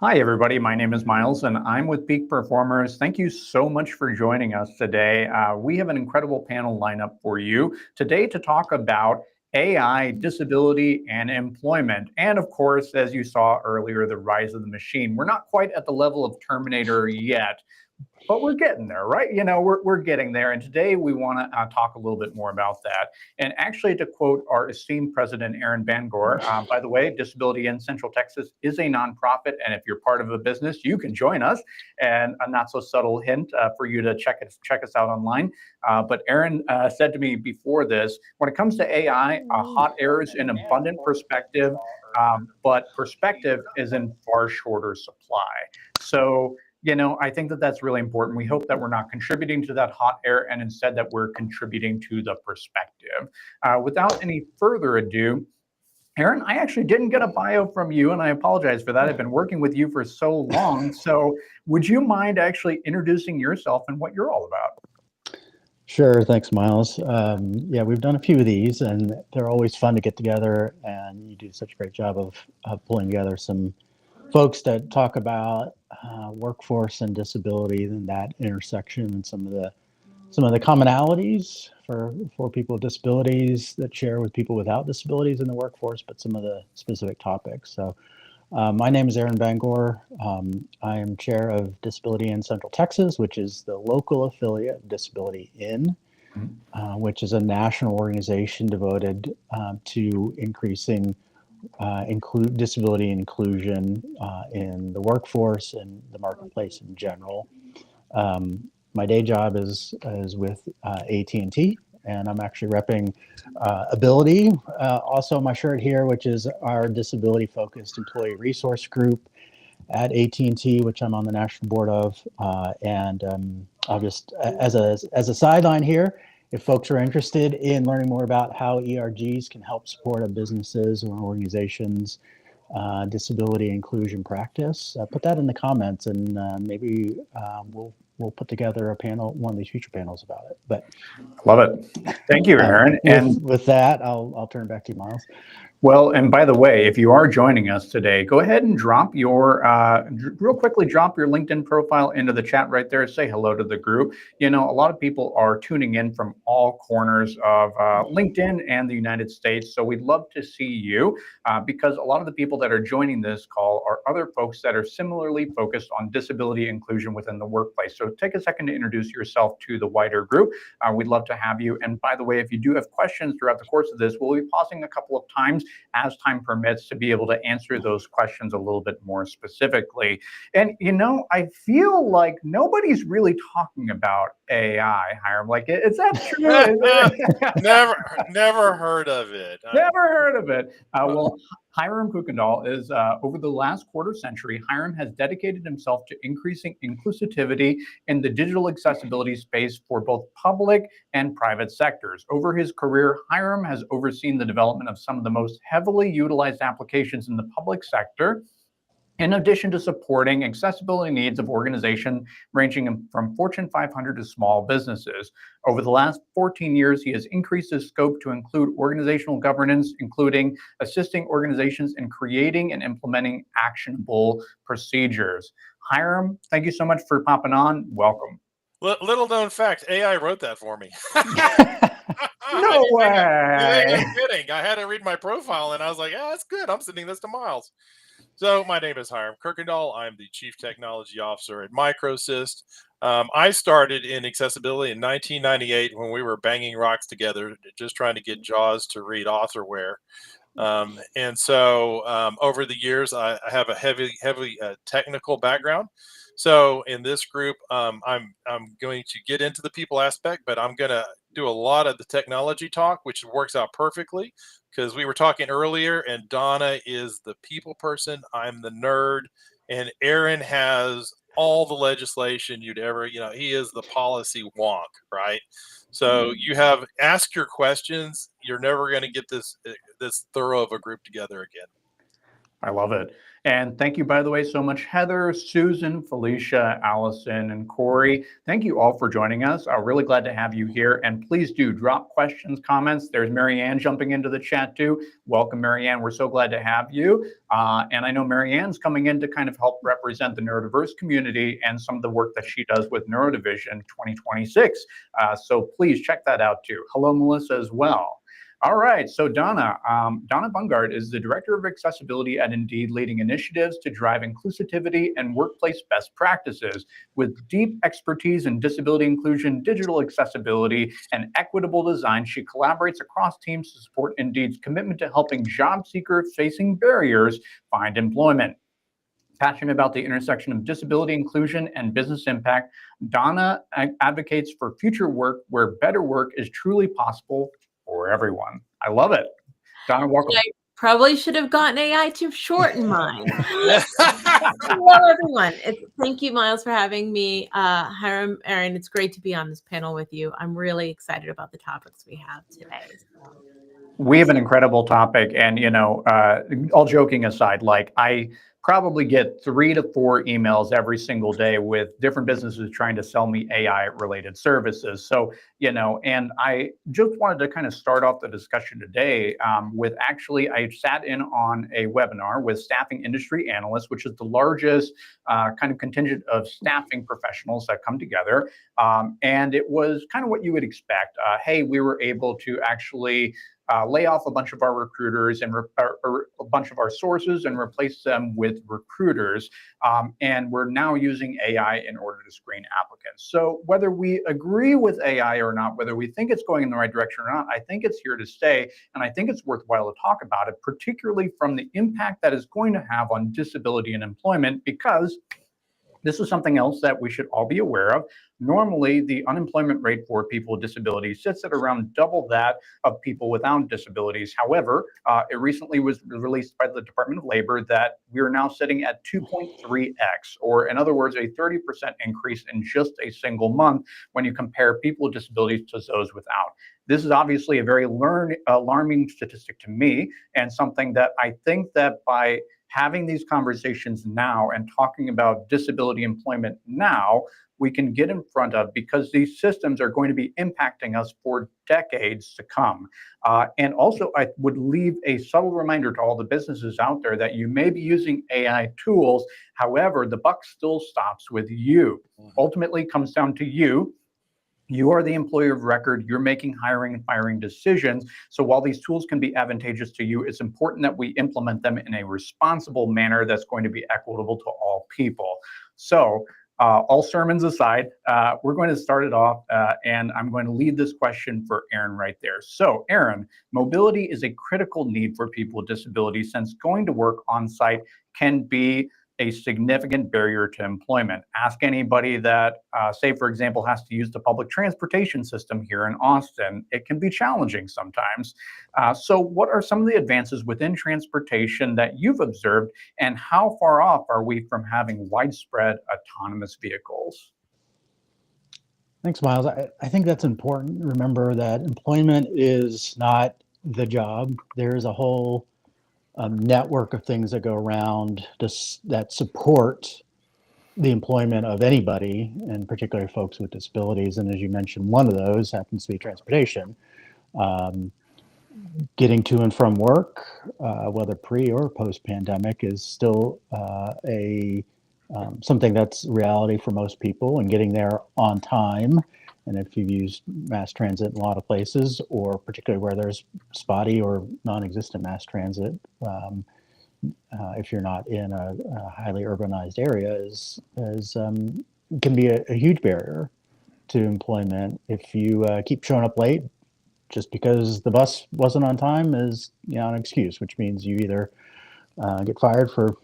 Hi, everybody. My name is Miles, and I'm with Peak Performers. Thank you so much for joining us today. We have an incredible panel lineup for you today to talk about AI, disability, and employment. And of course, as you saw earlier, the rise of the machine. We're not quite at the level of Terminator yet, but we're getting there, right? We're getting there. And today we want to talk a little bit more about that. And actually, to quote our esteemed president, Aaron Bangor, by the way, Disability in Central Texas is a nonprofit. And if you're part of a business, you can join us. And a not so subtle hint for you to check us out online. But Aaron said to me before this, when it comes to AI, hot air is in abundant perspective, but perspective is in far shorter supply. So, I think that that's really important. We hope that we're not contributing to that hot air and instead that we're contributing to the perspective. Without any further ado, Aaron, I actually didn't get a bio from you, and I apologize for that. I've been working with you for so long. So, would you mind actually introducing yourself and what you're all about? Sure, thanks, Miles. Yeah, we've done a few of these, and they're always fun to get together. And you do such a great job of pulling together some folks that talk about workforce and disability and that intersection and some of the commonalities for people with disabilities that share with people without disabilities in the workforce, but some of the specific topics. So my name is Aaron Bangor. I am chair of Disability in Central Texas, which is the local affiliate of Disability In, which is a national organization devoted to increasing disability inclusion in the workforce and the marketplace in general. My day job is with AT&T, and I'm actually repping Ability. Also, my shirt here, which is our disability-focused employee resource group at AT&T, which I'm on the national board of. And I'll just, as a sideline here, if folks are interested in learning more about how ERGs can help support a businesses or organizations disability inclusion practice, put that in the comments, and maybe we'll put together a panel, one of these future panels about it. But love it. Thank you, Aaron. With that, I'll turn it back to you, Miles. Well, and by the way, if you are joining us today, go ahead and drop your, real quickly, drop your LinkedIn profile into the chat right there. Say hello to the group. A lot of people are tuning in from all corners of LinkedIn and the United States. So we'd love to see you because a lot of the people that are joining this call are other folks that are similarly focused on disability inclusion within the workplace. So take a second to introduce yourself to the wider group. We'd love to have you. And by the way, if you do have questions throughout the course of this, we'll be pausing a couple of times as time permits to be able to answer those questions a little bit more specifically. And, I feel like nobody's really talking about AI, Hiram. Like, is that true? Never heard of it. Never heard of it. Well, Hiram Kuykendall is, over the last quarter century, Hiram has dedicated himself to increasing inclusivity in the digital accessibility space for both public and private sectors. Over his career, Hiram has overseen the development of some of the most heavily utilized applications in the public sector, in addition to supporting accessibility needs of organizations ranging from Fortune 500 to small businesses. Over the last 14 years, he has increased his scope to include organizational governance, including assisting organizations in creating and implementing actionable procedures. Hiram, thank you so much for popping on. Welcome. Little known fact, AI wrote that for me. No way. I'm kidding. I had to read my profile and I was like, yeah, that's good. I'm sending this to Miles. So my name is Hiram Kuykendall. I'm the Chief Technology Officer at Microsys. I started in accessibility in 1998 when we were banging rocks together, just trying to get JAWS to read authorware. And so over the years, I have a heavy technical background. So in this group, I'm going to get into the people aspect, but I'm going to do a lot of the technology talk, which works out perfectly because we were talking earlier and Donna is the people person. I'm the nerd, and Aaron has all the legislation you'd ever, he is the policy wonk, right? So you have ask your questions. You're never going to get this thorough of a group together again. I love it. And thank you, by the way, so much, Heather, Susan, Felicia, Allison, and Corey. Thank you all for joining us. I'm really glad to have you here. And please do drop questions, comments. There's Marianne jumping into the chat too. Welcome, Marianne. We're so glad to have you. And I know Marianne's coming in to kind of help represent the neurodiverse community and some of the work that she does with Neurodivision 2026. So please check that out too. Hello, Melissa, as well. All right, so Donna Bungard is the Director of Accessibility at Indeed, leading initiatives to drive inclusivity and workplace best practices. With deep expertise in disability inclusion, digital accessibility, and equitable design, she collaborates across teams to support Indeed's commitment to helping job seekers facing barriers find employment. Passionate about the intersection of disability inclusion and business impact, Donna advocates for future work where better work is truly possible for everyone. I love it. Donna, welcome. I probably should have gotten AI to shorten mine. Hello, everyone. Thank you, Miles, for having me. Hiram, Aaron, it's great to be on this panel with you. I'm really excited about the topics we have today. We have an incredible topic, and all joking aside, like I probably get 3 to 4 emails every single day with different businesses trying to sell me AI related services. So, and I just wanted to kind of start off the discussion today with I sat in on a webinar with staffing industry analysts, which is the largest kind of contingent of staffing professionals that come together. And it was kind of what you would expect. Hey, we were able to actually lay off a bunch of our recruiters and a bunch of our sources and replace them with recruiters. And we're now using AI in order to screen applicants. So whether we agree with AI or not, whether we think it's going in the right direction or not, I think it's here to stay. And I think it's worthwhile to talk about it, particularly from the impact that it's going to have on disability and employment, because this is something else that we should all be aware of. Normally, the unemployment rate for people with disabilities sits at around double that of people without disabilities. However, it recently was released by the Department of Labor that we are now sitting at 2.3x, or in other words, a 30% increase in just a single month when you compare people with disabilities to those without. This is obviously a very alarming statistic to me, and something that I think that by having these conversations now and talking about disability employment now, we can get in front of, because these systems are going to be impacting us for decades to come. And also, I would leave a subtle reminder to all the businesses out there that you may be using AI tools. However, the buck still stops with you. Ultimately, it comes down to you. You are the employer of record. You're making hiring and firing decisions. So while these tools can be advantageous to you, it's important that we implement them in a responsible manner that's going to be equitable to all people. So all sermons aside, we're going to start it off, and I'm going to lead this question for Aaron right there. So Aaron, mobility is a critical need for people with disabilities, since going to work on site can be a significant barrier to employment. Ask anybody that, say, for example, has to use the public transportation system here in Austin. It can be challenging sometimes. So what are some of the advances within transportation that you've observed, and how far off are we from having widespread autonomous vehicles? Thanks, Miles. I think that's important. Remember that employment is not the job. There's a whole network of things that go around that support the employment of anybody, and particularly folks with disabilities. And as you mentioned, one of those happens to be transportation. Getting to and from work, whether pre or post-pandemic, is still something that's reality for most people, and getting there on time. And if you've used mass transit in a lot of places, or particularly where there's spotty or non-existent mass transit, if you're not in a highly urbanized area, can be a huge barrier to employment. If you keep showing up late just because the bus wasn't on time, is an excuse, which means you either get fired for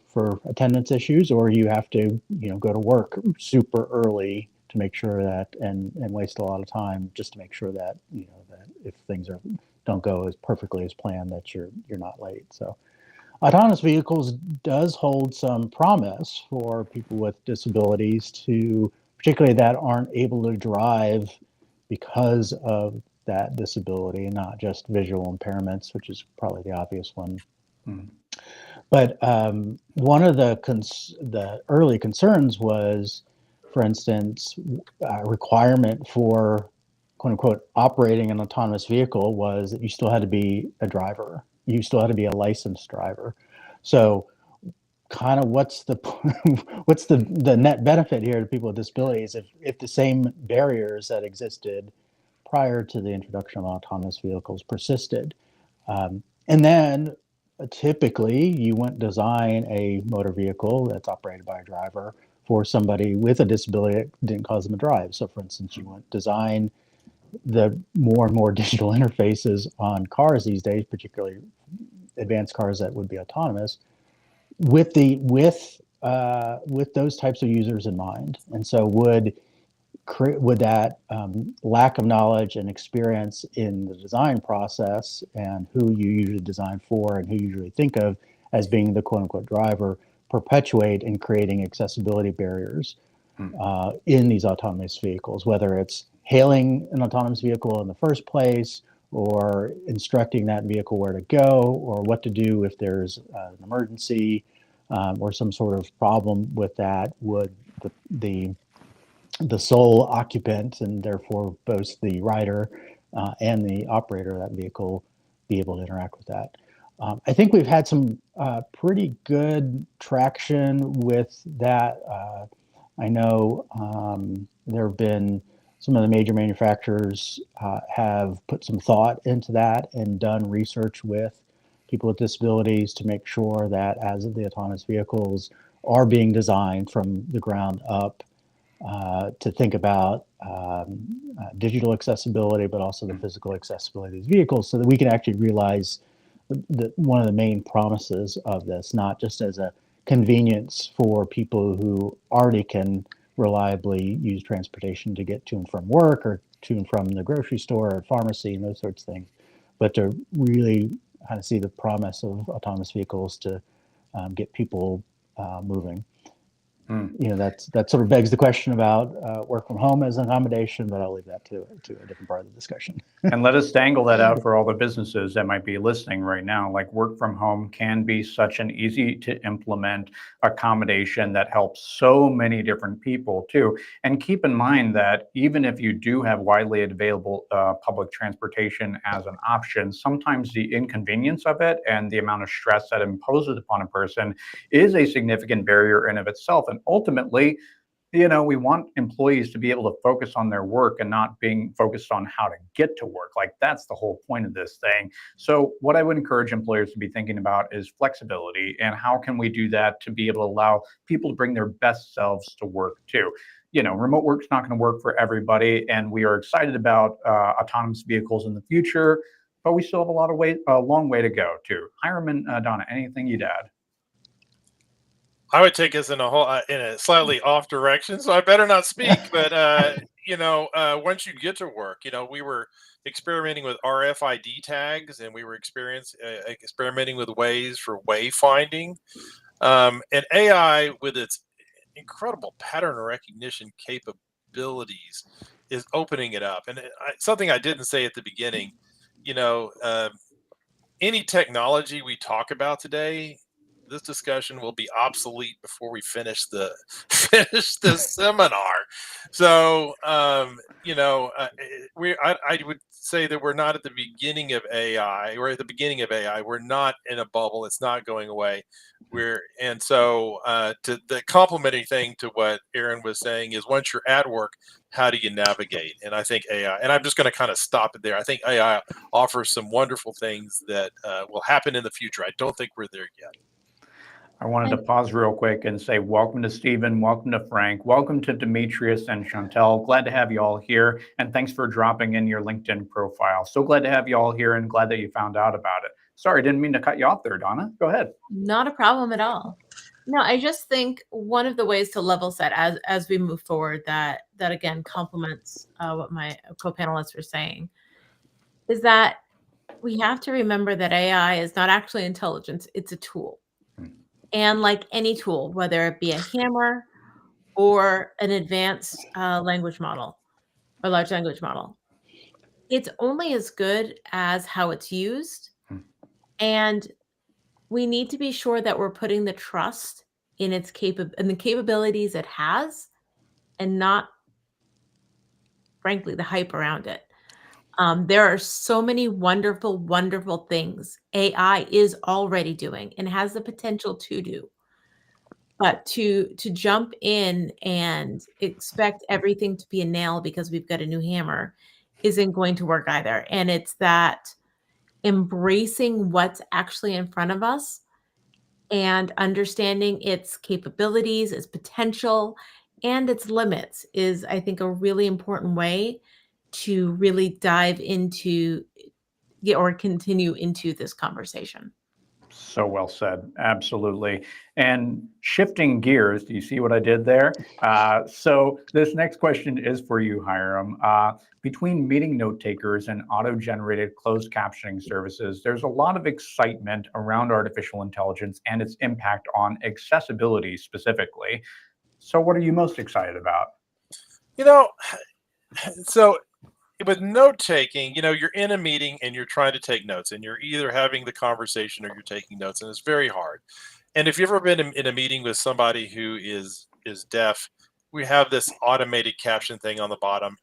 attendance issues, or you have to go to work super early to make sure that, and waste a lot of time just to make sure that that if things don't go as perfectly as planned, that you're not late. So autonomous vehicles does hold some promise for people with disabilities, particularly that aren't able to drive because of that disability, not just visual impairments, which is probably the obvious one. But one of the early concerns was, for instance, a requirement for quote unquote operating an autonomous vehicle was that you still had to be a driver. You still had to be a licensed driver. So kind of what's the what's the net benefit here to people with disabilities if the same barriers that existed prior to the introduction of autonomous vehicles persisted? And then typically you wouldn't design a motor vehicle that's operated by a driver for somebody with a disability that didn't cause them to drive. So for instance, you wouldn't design the more and more digital interfaces on cars these days, particularly advanced cars that would be autonomous, with those types of users in mind. And so would that lack of knowledge and experience in the design process and who you usually design for and who you usually think of as being the quote unquote driver perpetuate in creating accessibility barriers in these autonomous vehicles, whether it's hailing an autonomous vehicle in the first place or instructing that vehicle where to go or what to do if there's an emergency or some sort of problem with that. Would the sole occupant and therefore both the rider and the operator of that vehicle be able to interact with that? I think we've had some pretty good traction with that. I know there have been some of the major manufacturers have put some thought into that and done research with people with disabilities to make sure that as the autonomous vehicles are being designed from the ground up to think about digital accessibility, but also the physical accessibility of these vehicles so that we can actually realize one of the main promises of this, not just as a convenience for people who already can reliably use transportation to get to and from work or to and from the grocery store or pharmacy and those sorts of things, but to really kind of see the promise of autonomous vehicles to get people moving. You know, that sort of begs the question about work from home as an accommodation, but I'll leave that to a different part of the discussion. And let us dangle that out for all the businesses that might be listening right now. Like, work from home can be such an easy to implement accommodation that helps so many different people too. And keep in mind that even if you do have widely available public transportation as an option, sometimes the inconvenience of it and the amount of stress that imposes upon a person is a significant barrier in of itself. And ultimately, we want employees to be able to focus on their work and not being focused on how to get to work. Like, that's the whole point of this thing. So what I would encourage employers to be thinking about is flexibility, and how can we do that to be able to allow people to bring their best selves to work too. Remote work's not going to work for everybody, and we are excited about autonomous vehicles in the future, but we still have a long way to go too. Hiram and Donna, anything you'd add? I would take us in a slightly off direction, so I better not speak. But once you get to work, we were experimenting with RFID tags, and we were experimenting with ways for wayfinding, and AI with its incredible pattern recognition capabilities is opening it up. And something I didn't say at the beginning, any technology we talk about today, this discussion will be obsolete before we finish the finish the seminar. So, I would say that we're not at the beginning of AI. We're at the beginning of AI. We're not in a bubble. It's not going away. To the complementing thing to what Aaron was saying is, once you're at work, how do you navigate? And I think AI, and I'm just going to kind of stop it there. I think AI offers some wonderful things that will happen in the future. I don't think we're there yet. I wanted to pause real quick and say welcome to Stephen, welcome to Frank, welcome to Demetrius and Chantel. Glad to have you all here, and thanks for dropping in your LinkedIn profile. So glad to have you all here, and glad that you found out about it. Sorry, didn't mean to cut you off there, Donna. Go ahead. Not a problem at all. No, I just think one of the ways to level set as we move forward that again complements what my co-panelists were saying is that we have to remember that AI is not actually intelligence, it's a tool. And like any tool, whether it be a hammer or an advanced language model or large language model, it's only as good as how it's used and we need to be sure that we're putting the trust in in the capabilities it has, and not, frankly, the hype around it. There are so many wonderful, wonderful things AI is already doing and has the potential to do. But to jump in and expect everything to be a nail because we've got a new hammer isn't going to work either. And it's that embracing what's actually in front of us and understanding its capabilities, its potential, and its limits is, I think, a really important way to really dive into or continue into this conversation. So well said. Absolutely. And shifting gears, do you see what I did there? So this next question is for you, Hiram. Between meeting note takers and auto-generated closed captioning services, there's a lot of excitement around artificial intelligence and its impact on accessibility specifically. So what are you most excited about? You know, so with note taking, you're in a meeting and you're trying to take notes, and you're either having the conversation or you're taking notes, and it's very hard. And if you've ever been in a meeting with somebody who is deaf, we have this automated caption thing on the bottom,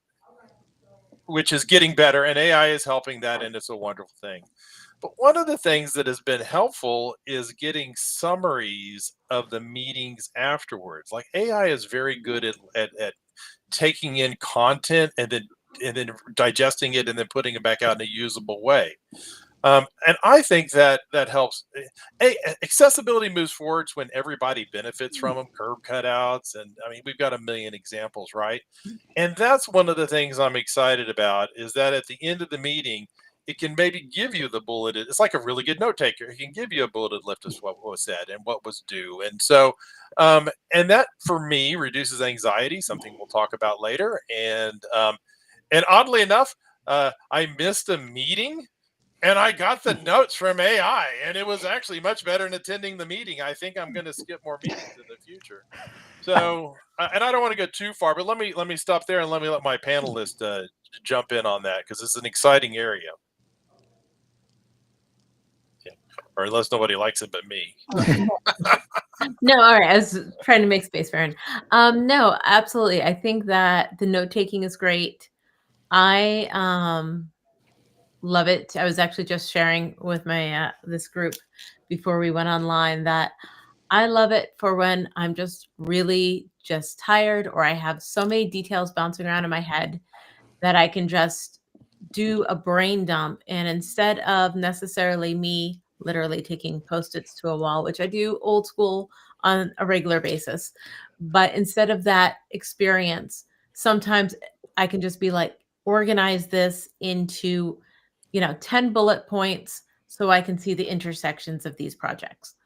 which is getting better, and AI is helping that, and it's a wonderful thing. But one of the things that has been helpful is getting summaries of the meetings afterwards. Like, AI is very good at taking in content and then digesting it and then putting it back out in a usable way. And I think that helps. Accessibility moves forwards when everybody benefits from them, curb cutouts, and I mean, we've got a million examples, right? And that's one of the things I'm excited about, is that at the end of the meeting, it can maybe give you the bulleted. It's like a really good note taker. It can give you a bulleted list of what was said and what was due. And so, and that for me reduces anxiety, something we'll talk about later. And oddly enough, I missed a meeting and I got the notes from AI, and it was actually much better than attending the meeting. I think I'm going to skip more meetings in the future. So, and I don't want to go too far, but let me stop there and let me let my panelists jump in on that, because it's an exciting area. Yeah. Or unless nobody likes it but me. No, all right. I was trying to make space for him. No, absolutely. I think that the note taking is great. I love it. I was actually just sharing with my this group before we went online that I love it for when I'm just really just tired, or I have so many details bouncing around in my head that I can just do a brain dump. And instead of necessarily me literally taking post-its to a wall, which I do old school on a regular basis, but instead of that experience, sometimes I can just be like, organize this into, 10 bullet points so I can see the intersections of these projects.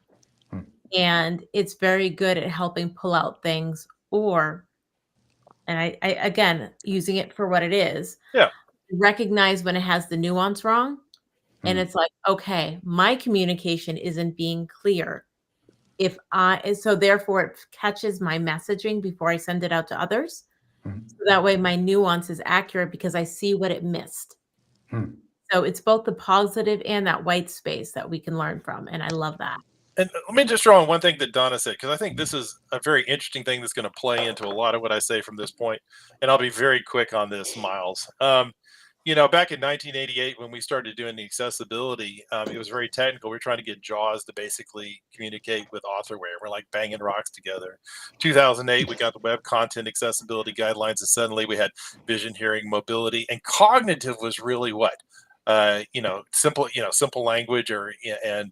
Hmm. And it's very good at helping pull out things, and I again, using it for what it is, Yeah. recognize when it has the nuance wrong. And Hmm. it's like, okay, my communication isn't being clear. So therefore it catches my messaging before I send it out to others. Hmm. So that way my nuance is accurate because I see what it missed. Hmm. So it's both the positive and that white space that we can learn from. And I love that. And let me just draw on one thing that Donna said, because I think this is a very interesting thing that's going to play into a lot of what I say from this point. And I'll be very quick on this, Miles. Back in 1988, when we started doing the accessibility, it was very technical. We were trying to get JAWS to basically communicate with authorware. We're like banging rocks together. 2008, we got the web content accessibility guidelines, and suddenly we had vision, hearing, mobility, and cognitive was really what? Simple language, and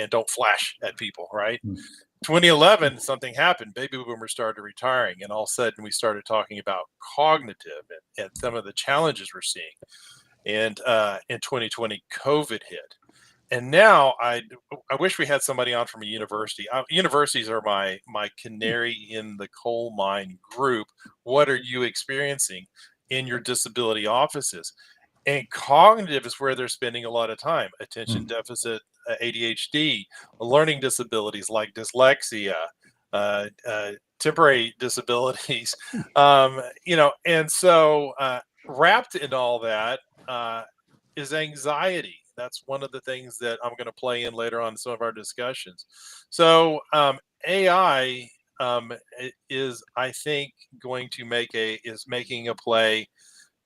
don't flash at people, right? Hmm. 2011, something happened. Baby boomers started retiring, and all of a sudden we started talking about cognitive and some of the challenges we're seeing. And in 2020, COVID hit. And now I wish we had somebody on from a university. Universities are my canary in the coal mine group. What are you experiencing in your disability offices? And cognitive is where they're spending a lot of time. Attention deficit, ADHD, learning disabilities like dyslexia, temporary disabilities, and so wrapped in all that is anxiety. that's one of the things that I'm going to play in later on in some of our discussions. So AI is, I think, going to making a play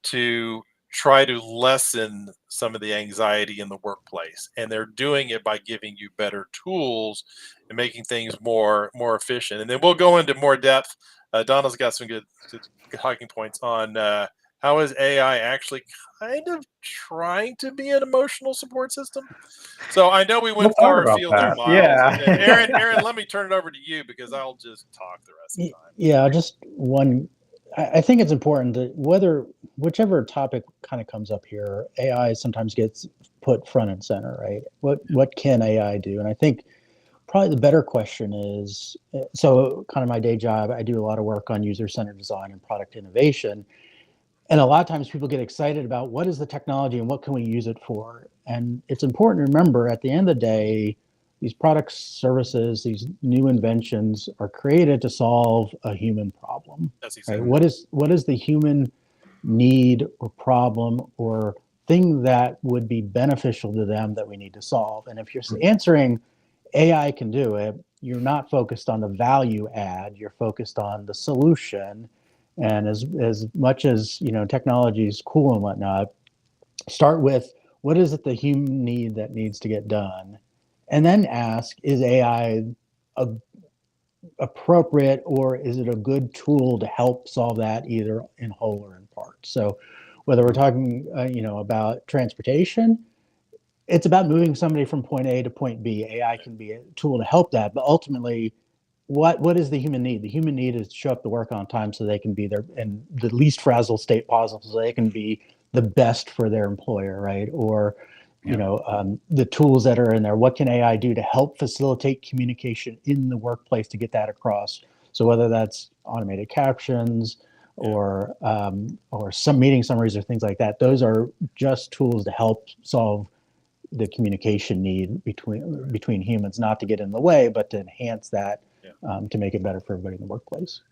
to try to lessen some of the anxiety in the workplace, and they're doing it by giving you better tools and making things more efficient. And then we'll go into more depth. Donna's got some good talking points on how is AI actually kind of trying to be an emotional support system. So I know we We'll went talk far about afield there, that. Miles. Yeah. And Aaron, let me turn it over to you because I'll just talk the rest of the time. Yeah, just one. I think it's important that whichever topic kind of comes up here, AI sometimes gets put front and center, right? What can AI do? And I think probably the better question is, so kind of my day job, I do a lot of work on user-centered design and product innovation. And a lot of times people get excited about what is the technology and what can we use it for? And it's important to remember at the end of the day, these products, services, these new inventions are created to solve a human problem. That's exactly right? What is the human need or problem or thing that would be beneficial to them that we need to solve? And if you're answering AI can do it, you're not focused on the value add, you're focused on the solution. And as much as technology is cool and whatnot, start with what is it the human need that needs to get done, and then ask, is AI appropriate, or is it a good tool to help solve that either in whole or in part? So whether we're talking about transportation, it's about moving somebody from point A to point B. AI can be a tool to help that, but ultimately, what is the human need? The human need is to show up to work on time so they can be there in the least frazzled state possible, so they can be the best for their employer, right? Or, the tools that are in there. What can AI do to help facilitate communication in the workplace to get that across? So whether that's automated captions or some meeting summaries or things like that, those are just tools to help solve the communication need between humans, not to get in the way, but to enhance that, to make it better for everybody in the workplace.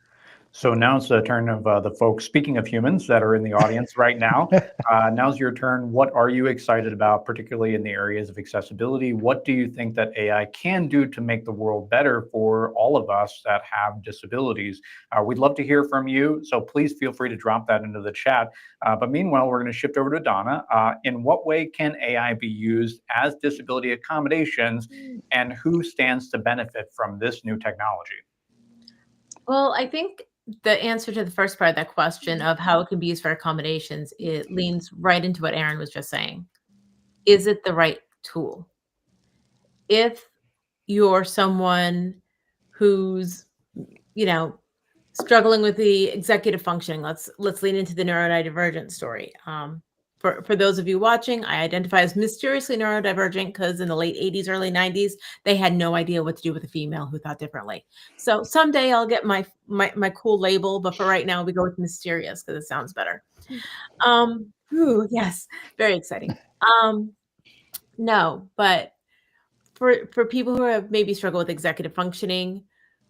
So now it's the turn of the folks, speaking of humans, that are in the audience right now. Now's your turn. What are you excited about, particularly in the areas of accessibility? What do you think that AI can do to make the world better for all of us that have disabilities? We'd love to hear from you, so please feel free to drop that into the chat. But meanwhile, we're going to shift over to Donna. In what way can AI be used as disability accommodations, and who stands to benefit from this new technology? Well, I think the answer to the first part of that question of how it can be used for accommodations, it leans right into what Aaron was just saying. Is it the right tool? If you're someone who's, struggling with the executive functioning, let's lean into the neurodivergent story. For those of you watching, I identify as mysteriously neurodivergent because in the late 80s, early 90s, they had no idea what to do with a female who thought differently. So someday I'll get my cool label, but for right now, we go with mysterious because it sounds better. Yes, very exciting. No, but for people who have maybe struggled with executive functioning,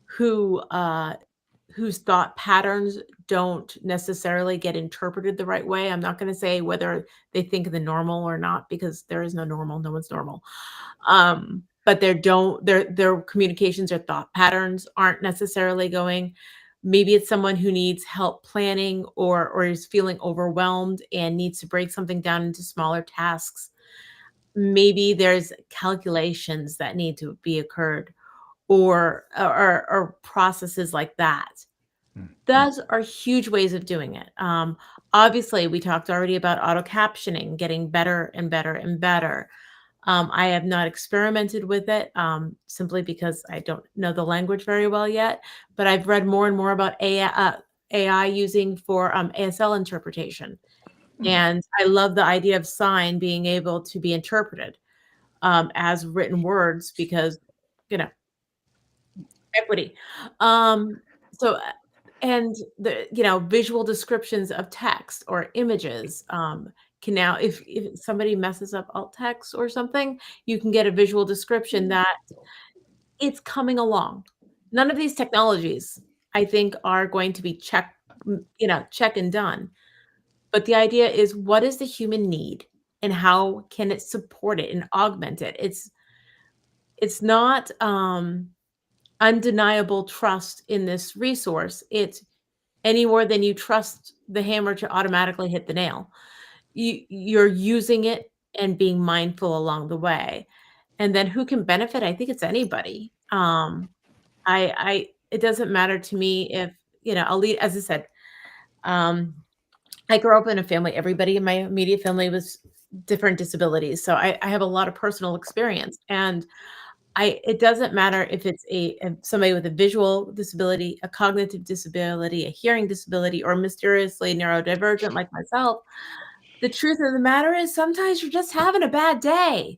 whose thought patterns don't necessarily get interpreted the right way. I'm not going to say whether they think the normal or not, because there is no normal. No one's normal. But their communications or thought patterns aren't necessarily going. Maybe it's someone who needs help planning or is feeling overwhelmed and needs to break something down into smaller tasks. Maybe there's calculations that need to be occurred or processes like that. Those are huge ways of doing it. Obviously, we talked already about auto captioning getting better and better and better. I have not experimented with it simply because I don't know the language very well yet, but I've read more and more about AI using for ASL interpretation. And I love the idea of sign being able to be interpreted as written words because, equity. So, and the, visual descriptions of text or images can now, if somebody messes up alt text or something, you can get a visual description that it's coming along. None of these technologies, I think, are going to be check and done. But the idea is, what is the human need? and how can it support it and augment it. It's not undeniable trust in this resource. It's any more than you trust the hammer to automatically hit the nail. You're using it and being mindful along the way. And then who can benefit? I think it's anybody. I it doesn't matter to me if, I'll lead, as I said, I grew up in a family, everybody in my immediate family was different disabilities. So I have a lot of personal experience. And it doesn't matter if it's somebody with a visual disability, a cognitive disability, a hearing disability, or mysteriously neurodivergent like myself. The truth of the matter is sometimes you're just having a bad day.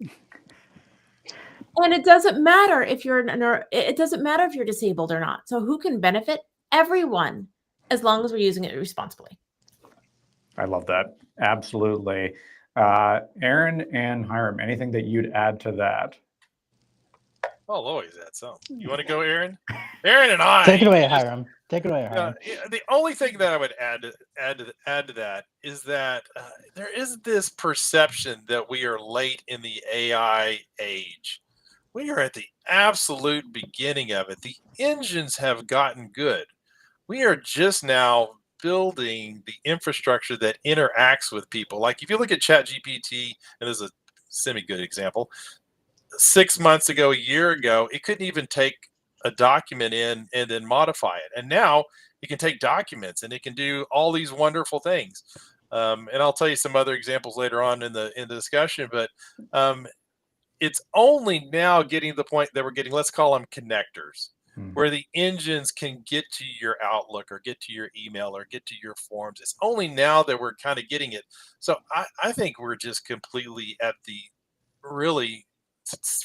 And it doesn't matter if it doesn't matter if you're disabled or not. So who can benefit? Everyone, as long as we're using it responsibly. I love that. Absolutely. Aaron and Hiram, anything that you'd add to that? I'll always add something. You want to go, Aaron? Aaron and I. Take it away, Hiram. Take it away, Hiram. The only thing that I would add to that is that there is this perception that we are late in the AI age. We are at the absolute beginning of it. The engines have gotten good. We are just now building the infrastructure that interacts with people. Like if you look at ChatGPT, and this is a semi-good example, 6 months ago, a year ago, it couldn't even take a document in and then modify it. And now it can take documents and it can do all these wonderful things. And I'll tell you some other examples later on in the discussion, but it's only now getting to the point that we're getting, let's call them connectors, where the engines can get to your Outlook or get to your email or get to your forms. It's only now that we're kind of getting it. So I think we're just completely at the really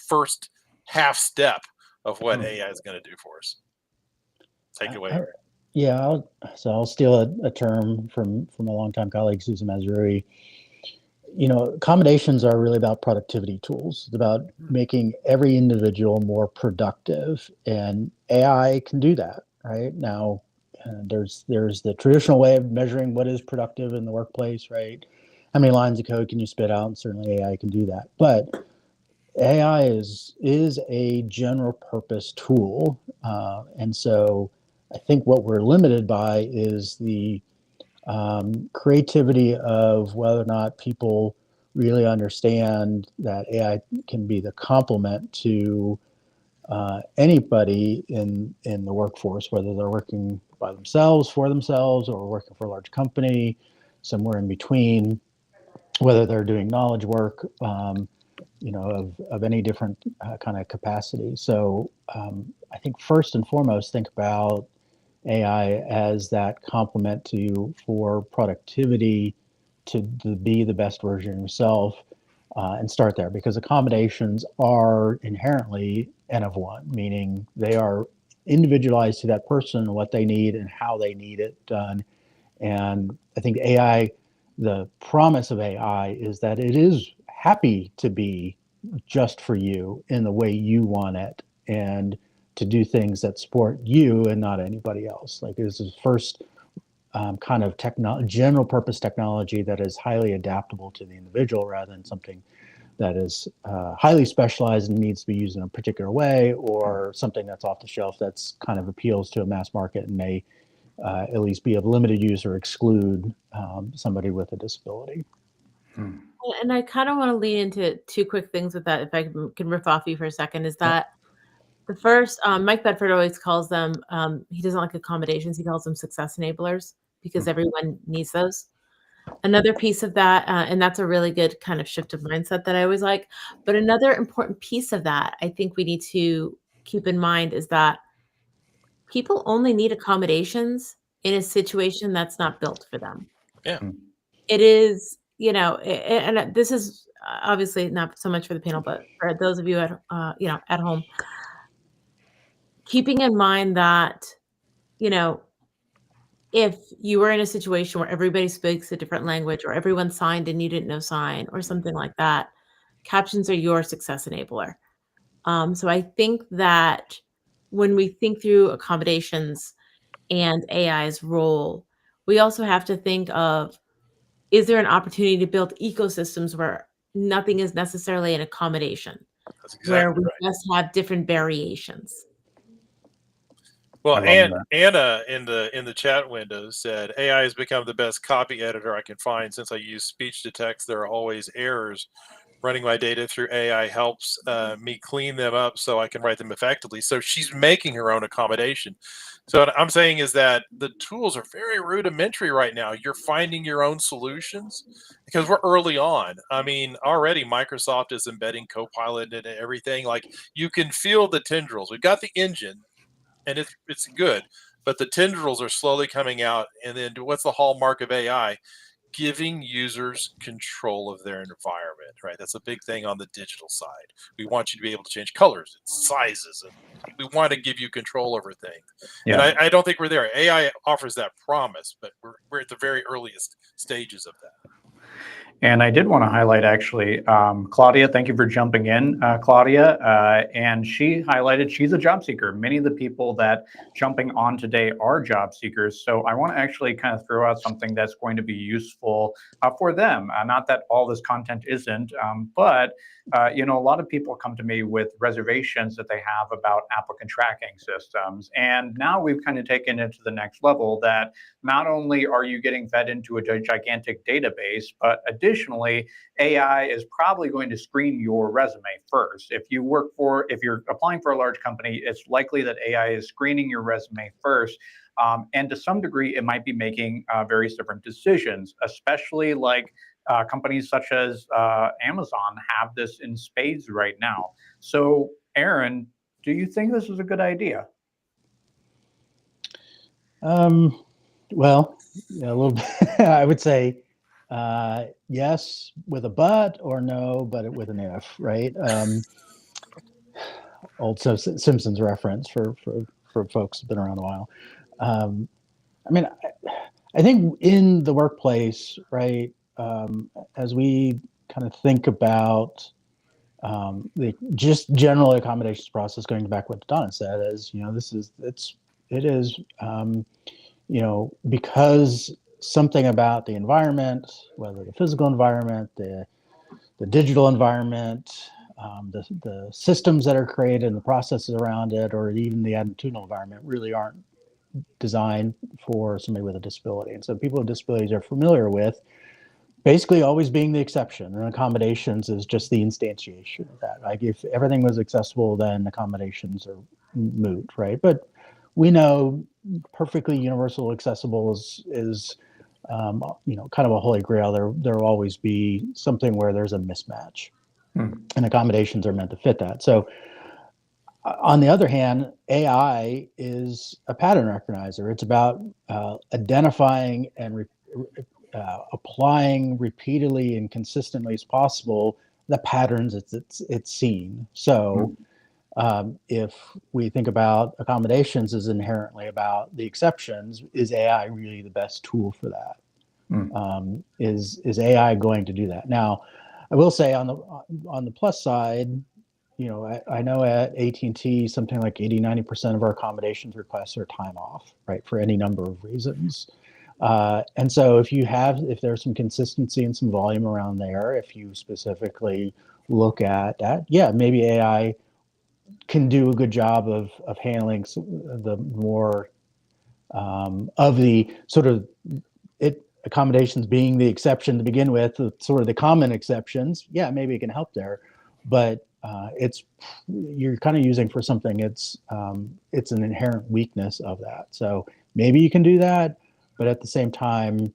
first half step of what AI is going to do for us. Take it away. Yeah, I'll steal a term from a longtime colleague, Susan Mazrui. Accommodations are really about productivity tools. It's about making every individual more productive, and AI can do that. Right now, there's the traditional way of measuring what is productive in the workplace. Right, how many lines of code can you spit out? And certainly, AI can do that. But AI is a general purpose tool, and so I think what we're limited by is the creativity of whether or not people really understand that AI can be the complement to anybody in the workforce, whether they're working by themselves, for themselves, or working for a large company, somewhere in between, whether they're doing knowledge work, of any different kind of capacity. So I think first and foremost, think about AI as that complement for productivity, to be the best version of yourself, and start there, because accommodations are inherently N of one, meaning they are individualized to that person, what they need and how they need it done. And I think the promise of AI is that it is happy to be just for you in the way you want it, and to do things that support you and not anybody else. Like, this is first kind of general purpose technology that is highly adaptable to the individual, rather than something that is highly specialized and needs to be used in a particular way, or something that's off the shelf that's kind of appeals to a mass market and may at least be of limited use or exclude somebody with a disability. And I kind of want to lean into two quick things with that, if I can riff off you for a second, is that the first, Mike Bedford always calls them, he doesn't like accommodations, he calls them success enablers, because everyone needs those. Another piece of that, and that's a really good kind of shift of mindset that I always like, but another important piece of that I think we need to keep in mind is that people only need accommodations in a situation that's not built for them. Yeah. It is, and this is obviously not so much for the panel, but for those of you at home, keeping in mind that, if you were in a situation where everybody speaks a different language, or everyone signed and you didn't know sign, or something like that, captions are your success enabler. So I think that when we think through accommodations and AI's role, we also have to think of, is there an opportunity to build ecosystems where nothing is necessarily an accommodation, That's where exactly we right. just have different variations. Well, I love and that. Anna in the chat window said AI has become the best copy editor I can find. Since I use speech to text, there are always errors. Running my data through AI helps me clean them up so I can write them effectively. So she's making her own accommodation. So what I'm saying is that the tools are very rudimentary right now. You're finding your own solutions because we're early on. I mean, already Microsoft is embedding Copilot into everything. Like, you can feel the tendrils. We've got the engine, and it's good, but the tendrils are slowly coming out. And then what's the hallmark of AI? Giving users control of their environment, right? That's a big thing on the digital side. We want you to be able to change colors and sizes, and we want to give you control over things. And Yeah. I don't think we're there. AI offers that promise, but we're at the very earliest stages of that. And I did want to highlight, actually, Claudia, thank you for jumping in, Claudia. And she highlighted she's a job seeker. Many of the people that jumping on today are job seekers. So I want to actually kind of throw out something that's going to be useful for them. Not that all this content isn't, but you know, a lot of people come to me with reservations that they have about applicant tracking systems. And now we've kind of taken it to the next level, that not only are you getting fed into a gigantic database, but additionally, AI is probably going to screen your resume first. If you're applying for a large company, it's likely that AI is screening your resume first. And to some degree, it might be making various different decisions, especially like companies such as Amazon have this in spades right now. So, Aaron, do you think this is a good idea? Well, yeah, a little bit. I would say yes with a but, or no, but with an if, right? Old Simpsons reference for folks who've been around a while. I mean, I think in the workplace, right, as we kind of think about the just general accommodations process, going back what Donna said, is, you know, it is because something about the environment, whether the physical environment, the digital environment, the systems that are created and the processes around it, or even the attitudinal environment, really aren't designed for somebody with a disability. And so people with disabilities are familiar with basically always being the exception, and accommodations is just the instantiation of that. Like, if everything was accessible, then accommodations are moot, right? But we know perfectly universal accessible is kind of a holy grail. There will always be something where there's a mismatch, and accommodations are meant to fit that. So on the other hand, AI is a pattern recognizer. It's about identifying and applying repeatedly and consistently as possible the patterns it's seen. So if we think about accommodations as inherently about the exceptions, is AI really the best tool for that? Is AI going to do that? Now, I will say on the plus side, you know, I know at AT&T something like 80-90% of our accommodations requests are time off, right, for any number of reasons. And so if there's some consistency and some volume around there, if you specifically look at that, yeah, maybe AI can do a good job of handling the more of the sort of accommodations being the exception to begin with, sort of the common exceptions. Yeah, maybe it can help there, but you're kind of using for something it's an inherent weakness of that. So maybe you can do that, but at the same time,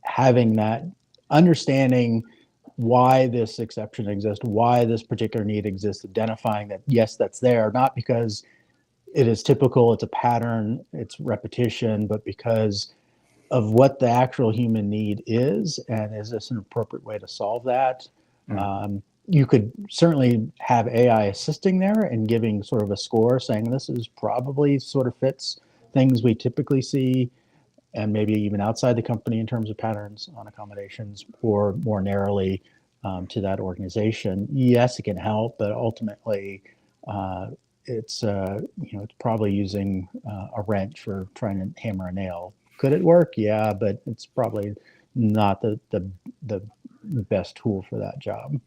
having that understanding why this exception exists, why this particular need exists, identifying that, yes, that's there, not because it is typical, it's a pattern, it's repetition, but because of what the actual human need is, and is this an appropriate way to solve that? You could certainly have AI assisting there and giving sort of a score, saying this is probably sort of fits things we typically see, and maybe even outside the company in terms of patterns on accommodations, or more narrowly to that organization. Yes, it can help, but ultimately it's probably using a wrench for trying to hammer a nail. Could it work? Yeah, but it's probably not the the best tool for that job.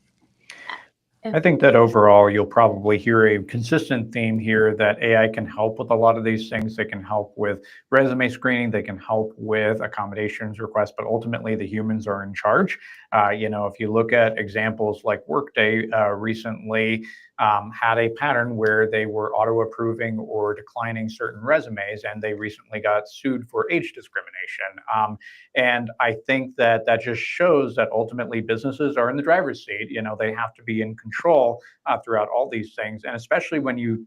I think that overall, you'll probably hear a consistent theme here that AI can help with a lot of these things. They can help with resume screening, they can help with accommodations requests, but ultimately the humans are in charge. If you look at examples like Workday recently had a pattern where they were auto approving or declining certain resumes, and they recently got sued for age discrimination. And I think that that just shows that ultimately businesses are in the driver's seat. They have to be in control throughout all these things. And especially when you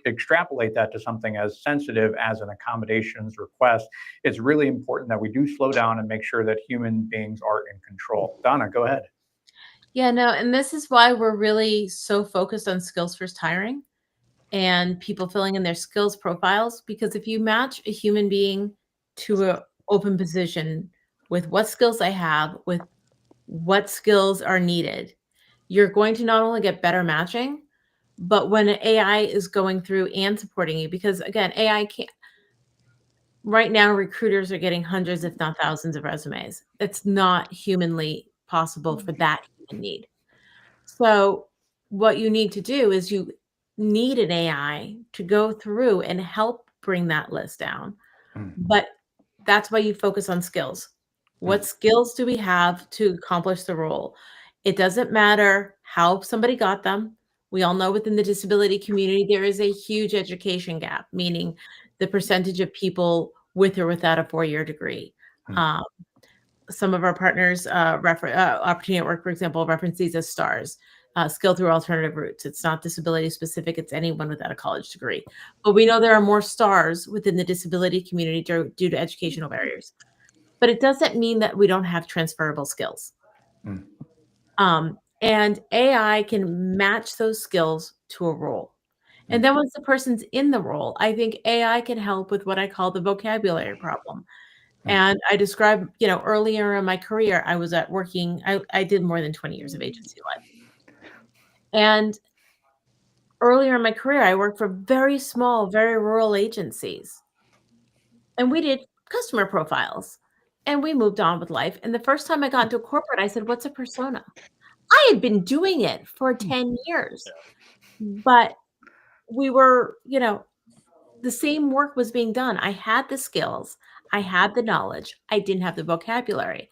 extrapolate that to something as sensitive as an accommodations request, it's really important that we do slow down and make sure that human beings are in control. Donna, go ahead. Yeah, no, and this is why we're really so focused on skills first hiring and people filling in their skills profiles. Because if you match a human being to an open position with what skills I have, with what skills are needed, you're going to not only get better matching, but when an AI is going through and supporting you, because again, AI can't, right now, recruiters are getting hundreds, if not thousands of resumes. It's not humanly possible for that human need. So what you need to do is you need an AI to go through and help bring that list down. Mm. But that's why you focus on skills. What skills do we have to accomplish the role? It doesn't matter how somebody got them. We all know within the disability community, there is a huge education gap, meaning the percentage of people with or without a 4-year degree. Mm. Some of our partners, Opportunity at Work, for example, reference these as STARS, skill through alternative routes. It's not disability specific. It's anyone without a college degree. But we know there are more STARS within the disability community due to educational barriers. But it doesn't mean that we don't have transferable skills. Mm. And AI can match those skills to a role. And Mm. then once the person's in the role, I think AI can help with what I call the vocabulary problem. Mm. And I described, earlier in my career, I was I did more than 20 years of agency life. And earlier in my career, I worked for very small, very rural agencies. And we did customer profiles and we moved on with life. And the first time I got into corporate, I said, "What's a persona?" I had been doing it for 10 years, but we were, the same work was being done. I had the skills, I had the knowledge, I didn't have the vocabulary.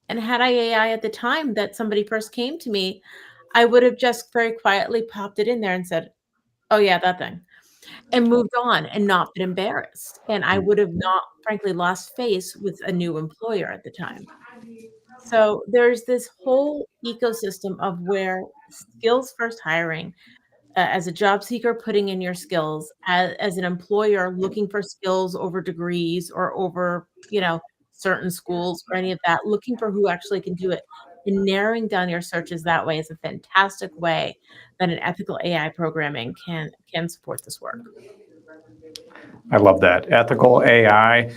And had I AI at the time that somebody first came to me, I would have just very quietly popped it in there and said, "Oh yeah, that thing," and moved on and not been embarrassed. And I would have not, frankly, lost face with a new employer at the time. So there's this whole ecosystem of where skills first hiring, as a job seeker, putting in your skills, as an employer, looking for skills over degrees or over, certain schools or any of that, looking for who actually can do it. And narrowing down your searches that way is a fantastic way that an ethical AI programming can support this work. I love that. Ethical AI,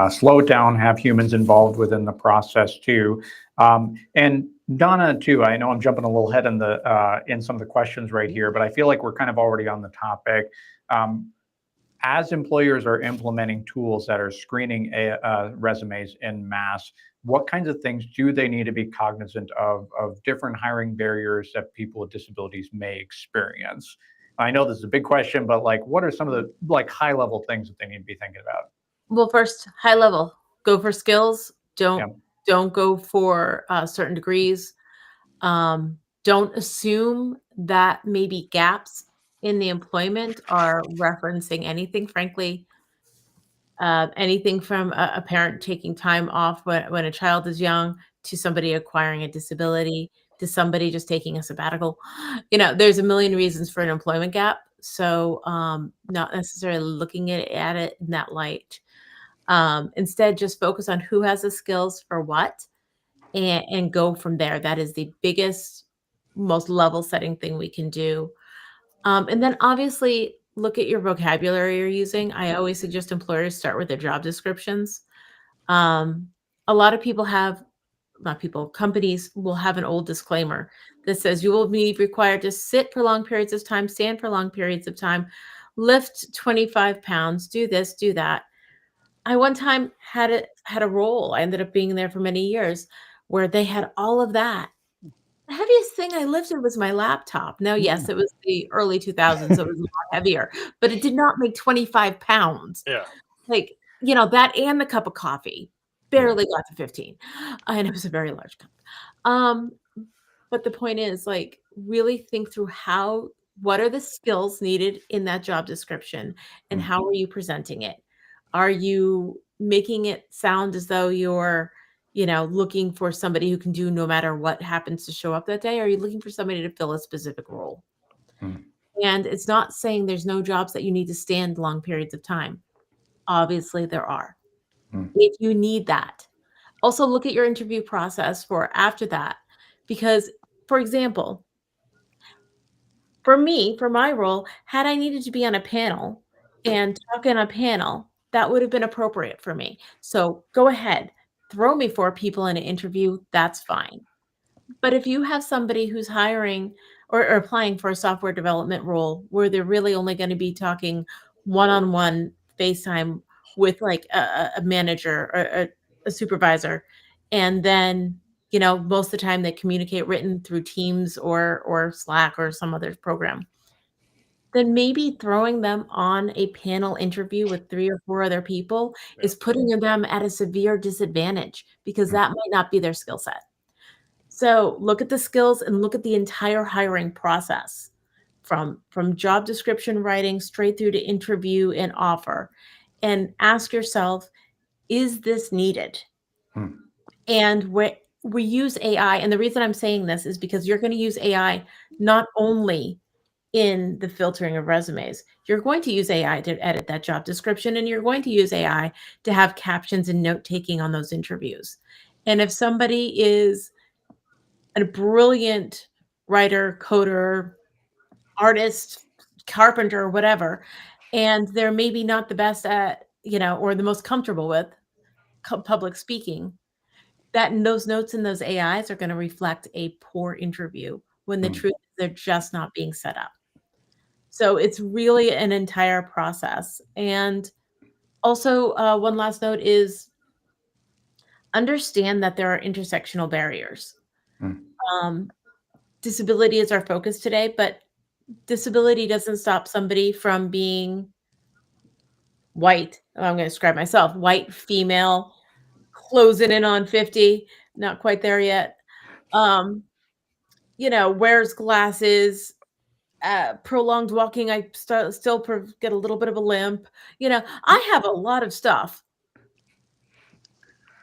slow it down, have humans involved within the process too. And Donna, too, I know I'm jumping a little ahead in some of the questions right here, but I feel like we're kind of already on the topic. As employers are implementing tools that are screening resumes en masse, what kinds of things do they need to be cognizant of different hiring barriers that people with disabilities may experience? I know this is a big question, but what are some of the high level things that they need to be thinking about? Well, first, high level, go for skills. Yeah. Don't go for certain degrees. Don't assume that maybe gaps in the employment are referencing anything. Frankly, anything from a parent taking time off when a child is young, to somebody acquiring a disability, to somebody just taking a sabbatical. There's a million reasons for an employment gap. So not necessarily looking at it in that light. Instead, just focus on who has the skills for what, and go from there. That is the biggest, most level setting thing we can do. And then obviously look at your vocabulary you're using. I always suggest employers start with their job descriptions. Um, a lot of people have, not people, companies will have an old disclaimer that says you will be required to sit for long periods of time, stand for long periods of time, lift 25 pounds, do this, do that. I one time had a role. I ended up being there for many years where they had all of that, The heaviest thing I lifted was my laptop. Now, yes, it was the early 2000s, so it was a lot heavier, but it did not make 25 pounds. Yeah. Like, that and the cup of coffee barely got to 15, and it was a very large cup. Um, but the point is, like, really think through what are the skills needed in that job description, and Mm. how are you presenting it? Are you making it sound as though you're, looking for somebody who can do no matter what happens to show up that day? Or are you looking for somebody to fill a specific role? Mm. And it's not saying there's no jobs that you need to stand long periods of time. Obviously, there are. Mm. If you need that. Also, look at your interview process for after that. Because, for example, for me, for my role, had I needed to be on a panel and talk on a panel, that would have been appropriate for me. So go ahead, throw me 4 people in an interview, that's fine. But if you have somebody who's hiring or applying for a software development role where they're really only gonna be talking one-on-one FaceTime with, like, a manager or a supervisor, and then, most of the time they communicate written through Teams or Slack or some other program, then maybe throwing them on a panel interview with 3 or 4 other people Yeah. is putting them at a severe disadvantage because Mm. that might not be their skill set. So, look at the skills and look at the entire hiring process from job description writing straight through to interview and offer, and ask yourself, "Is this needed?" Mm. And we use AI, and the reason I'm saying this is because you're gonna use AI not only in the filtering of resumes, you're going to use AI to edit that job description, and you're going to use AI to have captions and note-taking on those interviews. And if somebody is a brilliant writer, coder, artist, carpenter, whatever, and they're maybe not the best at, or the most comfortable with public speaking, those notes in those AIs are going to reflect a poor interview when the Mm. truth is they're just not being set up. So it's really an entire process. And also, one last note is understand that there are intersectional barriers. Mm. Um, Disability is our focus today, but disability doesn't stop somebody from being white. I'm going to describe myself white, female, closing in on 50, not quite there yet. Um, wears glasses, prolonged walking. I still get a little bit of a limp. I have a lot of stuff.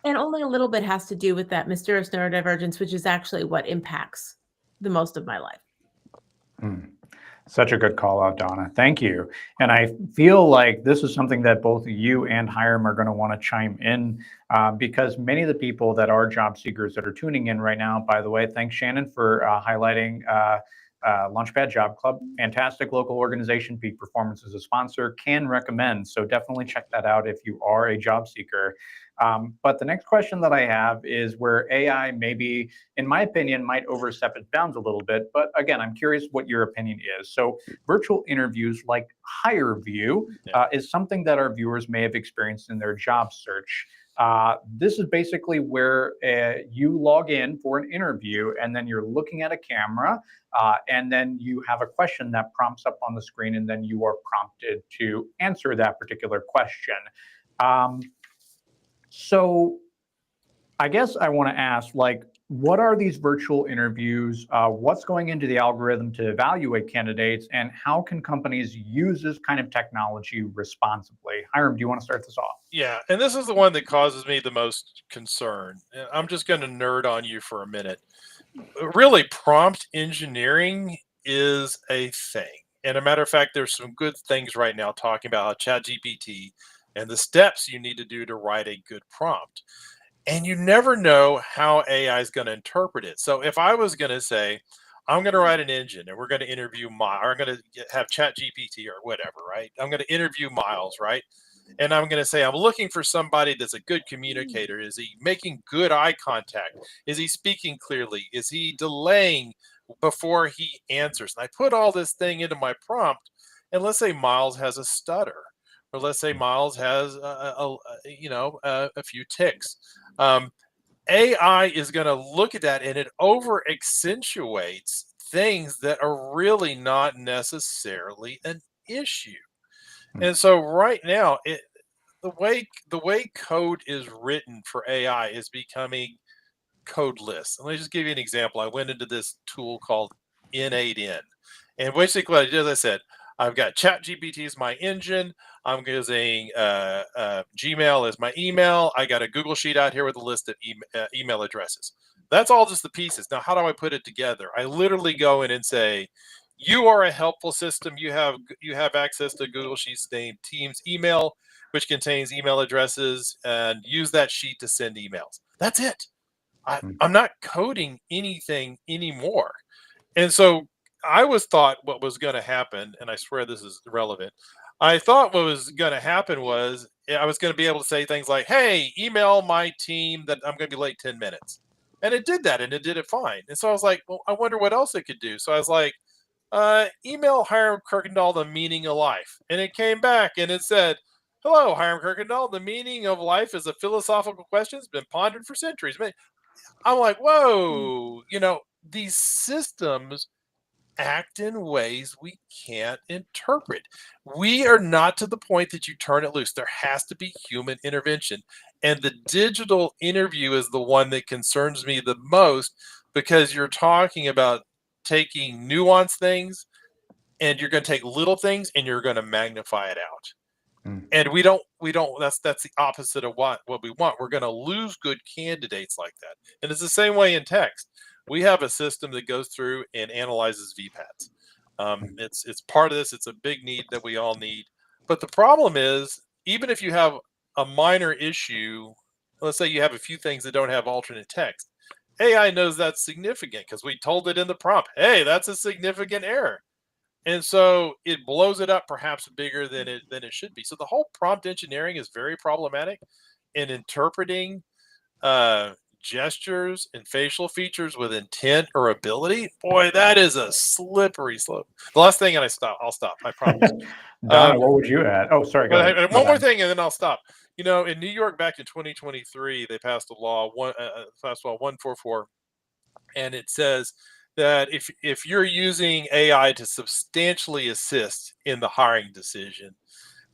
And only a little bit has to do with that mysterious neurodivergence, which is actually what impacts the most of my life. Mm. Such a good call out, Donna. Thank you. And I feel like this is something that both you and Hiram are going to want to chime in because many of the people that are job seekers that are tuning in right now, by the way, thanks, Shannon, for highlighting Launchpad Job Club. Fantastic local organization. Peak Performance is a sponsor. Can recommend. So definitely check that out if you are a job seeker. But the next question that I have is where AI maybe, in my opinion, might overstep its bounds a little bit. But again, I'm curious what your opinion is. So virtual interviews like HireVue is something that our viewers may have experienced in their job search. This is basically where you log in for an interview and then you're looking at a camera and then you have a question that prompts up on the screen and then you are prompted to answer that particular question. So I guess I want to ask, like, what are these virtual interviews? What's going into the algorithm to evaluate candidates, and how can companies use this kind of technology responsibly? Hiram, do you want to start this off? Yeah, and this is the one that causes me the most concern. And I'm just going to nerd on you for a minute. Really, prompt engineering is a thing. And a matter of fact, there's some good things right now talking about how ChatGPT and the steps you need to do to write a good prompt. And you never know how AI is going to interpret it. So if I was going to say, I'm going to write an engine and we're going to interview Miles, or I'm going to have ChatGPT or whatever, right? I'm going to interview Miles, right? And I'm going to say, I'm looking for somebody that's a good communicator. Is he making good eye contact? Is he speaking clearly? Is he delaying before he answers? And I put all this thing into my prompt, and let's say Miles has a stutter, or let's say Miles has a few ticks. Um, AI is going to look at that and it over accentuates things that are really not necessarily an issue. And so right now, the way code is written for AI is becoming codeless. And let me just give you an example. I went into this tool called N8N. And basically what I did, as I said, I've got ChatGPT as my engine. I'm using Gmail as my email. I got a Google Sheet out here with a list of email addresses. That's all just the pieces. Now, how do I put it together? I literally go in and say, you are a helpful system. You have access to Google Sheets named Teams email, which contains email addresses, and use that sheet to send emails. That's it. I'm not coding anything anymore. And so I was thought what was going to happen, and I swear this is relevant. I thought what was going to happen was I was going to be able to say things like, hey, email my team that I'm going to be late 10 minutes. And it did that, and it did it fine. And so I was like, well, I wonder what else it could do. So I was like, email Hiram Kirkendall the meaning of life. And it came back and it said, hello, Hiram Kirkendall. The meaning of life is a philosophical question that's been pondered for centuries. I'm like, whoa, these systems act in ways we can't interpret. We are not to the point that you turn it loose. There has to be human intervention. And the digital interview is the one that concerns me the most, because you're talking about taking nuanced things and you're going to take little things and you're going to magnify it out. And we don't that's the opposite of what we want. We're going to lose good candidates like that. And it's the same way in text. We have a system that goes through and analyzes VPATs. It's part of this. It's a big need that we all need. But the problem is, even if you have a minor issue, let's say you have a few things that don't have alternate text, AI knows that's significant because we told it in the prompt, hey, that's a significant error. And so it blows it up perhaps bigger than it should be. So the whole prompt engineering is very problematic in interpreting gestures and facial features with intent or ability. Boy, that is a slippery slope. The last thing, and I'll stop, I promise. Donna, what would you add? Oh, sorry. Go ahead. One more thing, and then I'll stop. In New York back in 2023, they passed a law, passed law 144, and it says that if you're using AI to substantially assist in the hiring decision,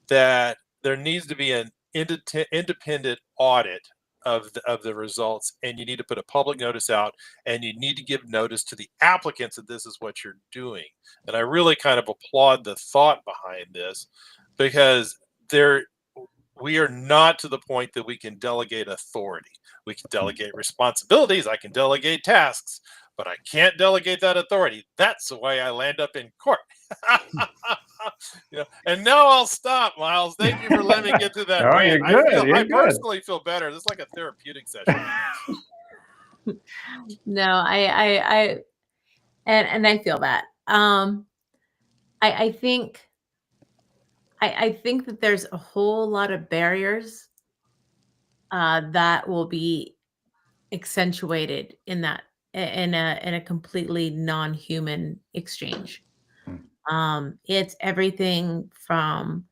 that there needs to be an independent audit of the results, and you need to put a public notice out, and you need to give notice to the applicants that this is what you're doing. And I really kind of applaud the thought behind this, because we are not to the point that we can delegate authority. We can delegate responsibilities. I can delegate tasks, but I can't delegate that authority. That's the way I land up in court. And now I'll stop, Miles. Thank you for letting me get to that. Oh, you're good. I personally feel better. This is like a therapeutic session. No, I feel that. I think that there's a whole lot of barriers that will be accentuated in a completely non-human exchange. It's everything from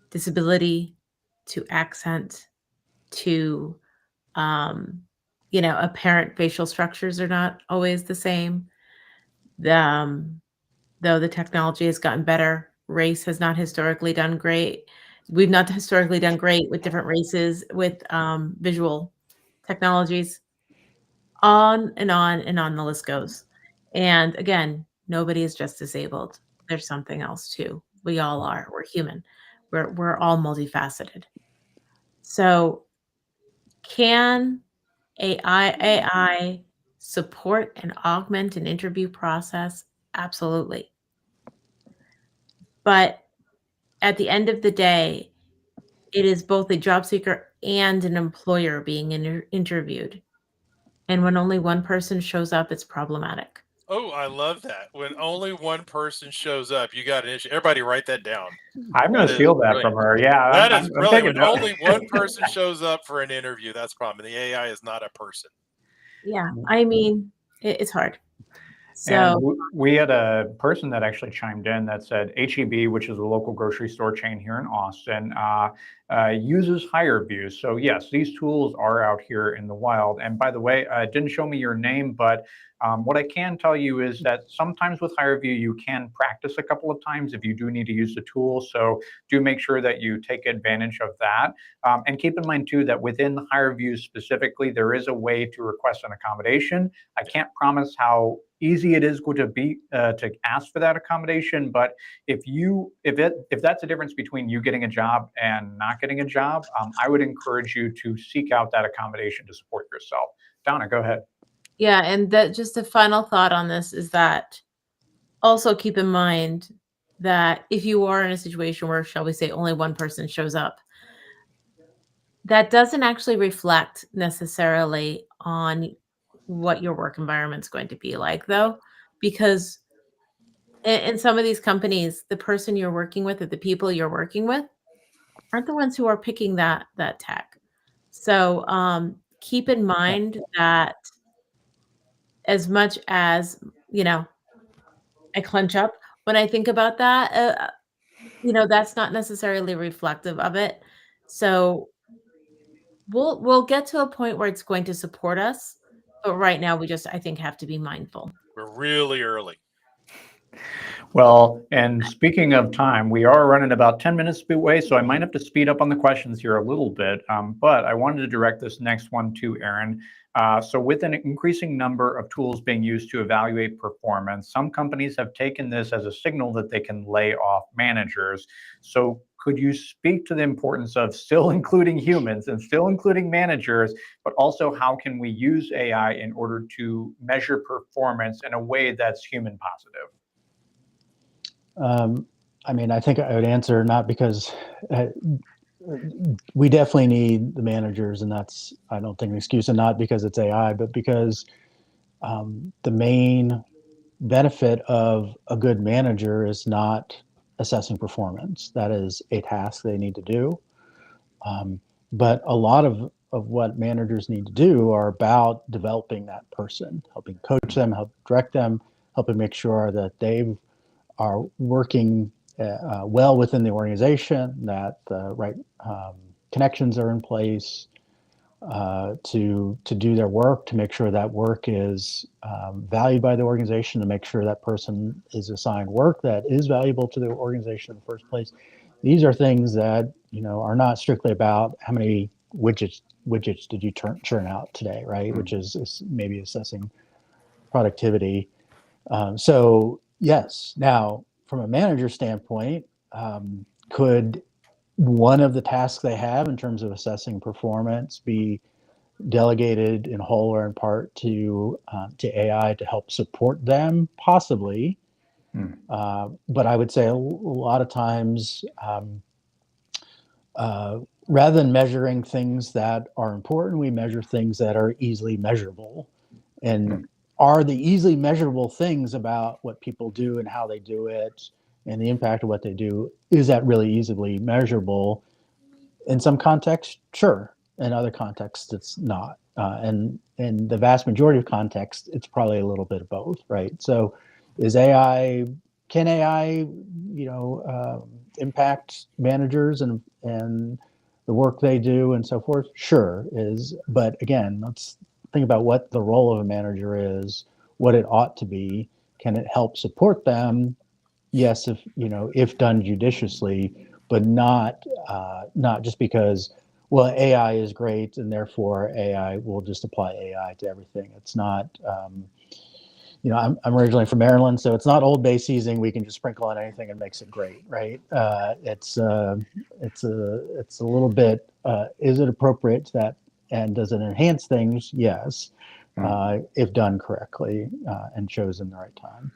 disability to accent to apparent facial structures are not always the same. Though the technology has gotten better, race has not historically done great. We've not historically done great with different races with visual technologies. On and on and on the list goes. And again, nobody is just disabled. There's something else too. We all are. We're human. We're all multifaceted. So can AI support and augment an interview process? Absolutely. But at the end of the day, it is both a job seeker and an employer being interviewed. And when only one person shows up, it's problematic. Oh, I love that. When only one person shows up, you got an issue. Everybody write that down. I'm going to steal that from her. Yeah. That is brilliant. When note. only one person shows up for an interview, that's a problem. The AI is not a person. Yeah. I mean, it's hard. And So we had a person that actually chimed in that said HEB, which is a local grocery store chain here in Austin, uses HireVue. So yes, these tools are out here in the wild. And by the way, it didn't show me your name, but what I can tell you is that sometimes with HireVue, you can practice a couple of times if you do need to use the tool. So do make sure that you take advantage of that. And keep in mind too that within the HireVue specifically, there is a way to request an accommodation. I can't promise how easy it is going to be to ask for that accommodation, but if that's the difference between you getting a job and not getting a job, I would encourage you to seek out that accommodation to support yourself. Donna, go ahead. yeah, and that just a final thought on this is that also keep in mind that if you are in a situation where, shall we say, only one person shows up, that doesn't actually reflect necessarily on what your work environment's going to be like, though, because in some of these companies, the person you're working with or the people you're working with aren't the ones who are picking that tech. So keep in mind that as much as I clench up when I think about that, that's not necessarily reflective of it. So we'll get to a point where it's going to support us, but right now we just, I think, have to be mindful. We're really early. Well, and speaking of time, we are running about 10 minutes away, so I might have to speed up on the questions here a little bit. But I wanted to direct this next one to Aaron. So with an increasing number of tools being used to evaluate performance, some companies have taken this as a signal that they can lay off managers. So could you speak to the importance of still including humans and still including managers, but also how can we use AI in order to measure performance in a way that's human positive? I mean, I think I would answer not because we definitely need the managers, and that's, I don't think, an excuse, and not because it's AI, but because the main benefit of a good manager is not assessing performance. That is a task they need to do. But a lot of what managers need to do are about developing that person, helping coach them, help direct them, helping make sure that they are working well within the organization, that the right connections are in place to do their work, to make sure that work is valued by the organization, to make sure that person is assigned work that is valuable to the organization in the first place. These are things that are not strictly about how many widgets did you churn out today, right? Which is maybe assessing productivity. So yes, now from a manager standpoint, could one of the tasks they have in terms of assessing performance be delegated in whole or in part to AI to help support them? Possibly. But I would say a lot of times, rather than measuring things that are important, we measure things that are easily measurable. And are the easily measurable things about what people do and how they do it and the impact of what they do, is that really easily measurable? In some contexts, sure. In other contexts, it's not. And in the vast majority of contexts, it's probably a little bit of both, right? So can AI, impact managers and the work they do and so forth? Sure is. But again, let's think about what the role of a manager is, what it ought to be. Can it help support them? Yes, if done judiciously, but not just because, well, AI is great and therefore AI will just apply AI to everything. It's not. I'm originally from Maryland, so it's not Old Bay seasoning we can just sprinkle on anything and makes it great, right? It's a little bit. Is it appropriate to that, and does it enhance things? Yes, if done correctly and chosen the right time.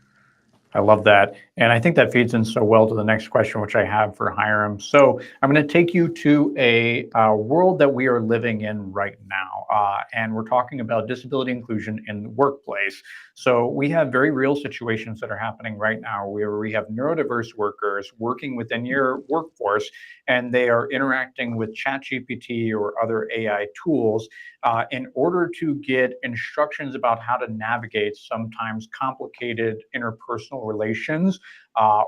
I love that. And I think that feeds in so well to the next question, which I have for Hiram. So I'm going to take you to a world that we are living in right now. And we're talking about disability inclusion in the workplace. So we have very real situations that are happening right now where we have neurodiverse workers working within your workforce, and they are interacting with ChatGPT or other AI tools in order to get instructions about how to navigate sometimes complicated interpersonal relations,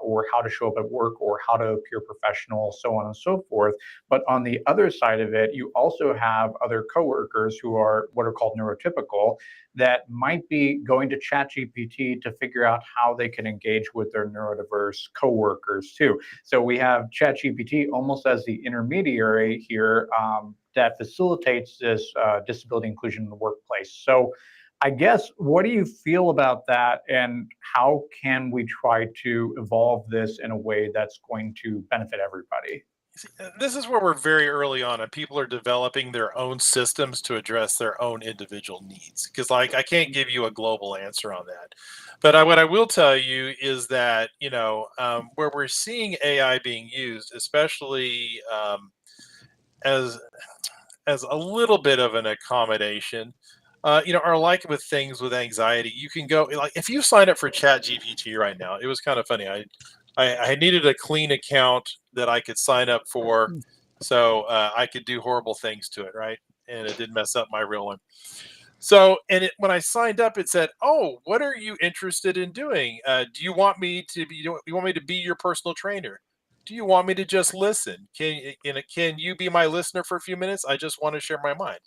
or how to show up at work, or how to appear professional, so on and so forth. But on the other side of it, you also have other coworkers who are what are called neurotypical, that might be going to ChatGPT to figure out how they can engage with their neurodiverse coworkers too. So we have ChatGPT almost as the intermediary here, that facilitates this disability inclusion in the workplace. So I guess, what do you feel about that, and how can we try to evolve this in a way that's going to benefit everybody? See, this is where we're very early on, and people are developing their own systems to address their own individual needs. Because, like, I can't give you a global answer on that, but what I will tell you is that where we're seeing AI being used, especially as a little bit of an accommodation, or like with things with anxiety, you can go like if you sign up for Chat GPT right now. It was kind of funny. I needed a clean account that I could sign up for, so I could do horrible things to it, right? And it didn't mess up my real one. So, when I signed up, it said, "Oh, what are you interested in doing? Do you want me to be? You want me to be your personal trainer? Do you want me to just listen? Can you be my listener for a few minutes? I just want to share my mind.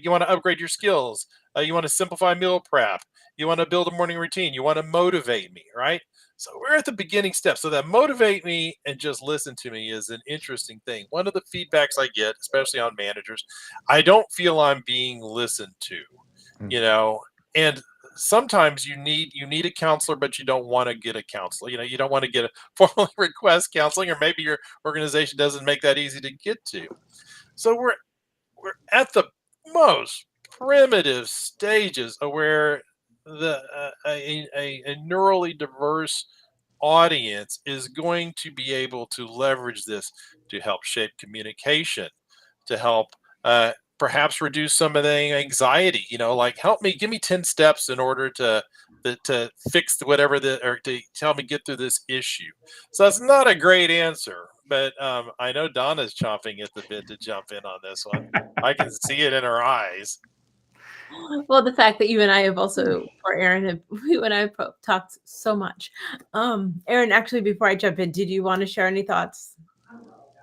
You want to upgrade your skills? You want to simplify meal prep? You want to build a morning routine? You want to motivate me, right?" So we're at the beginning step. So that motivate me and just listen to me is an interesting thing. One of the feedbacks I get, especially on managers, I don't feel I'm being listened to, Mm. and sometimes you need a counselor, but you don't want to get a counselor. You don't want to get a formally request counseling, or maybe your organization doesn't make that easy to get to. So we're at the most primitive stages of where a neurally diverse audience is going to be able to leverage this to help shape communication, to help perhaps reduce some of the anxiety. Like, help me, give me 10 steps in order to fix whatever or to help me get through this issue. So that's not a great answer, but I know Donna's chomping at the bit to jump in on this one. I can see it in her eyes. Well, the fact that you and I have also, or Aaron, you and I have talked so much. Aaron, actually, before I jump in, did you want to share any thoughts?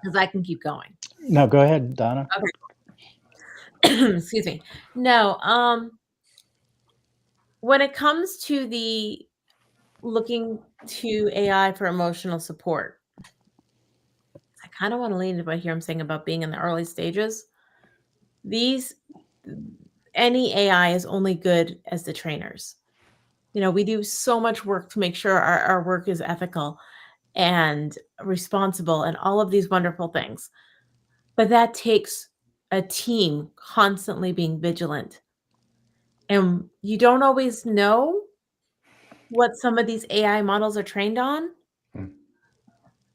Because I can keep going. No, go ahead, Donna. Okay. Excuse me. No. When it comes to the looking to AI for emotional support, I kind of want to lean into what here I'm saying about being in the early stages. Any AI is only good as the trainers. We do so much work to make sure our work is ethical and responsible and all of these wonderful things. But that takes a team constantly being vigilant. And you don't always know what some of these AI models are trained on. Mm.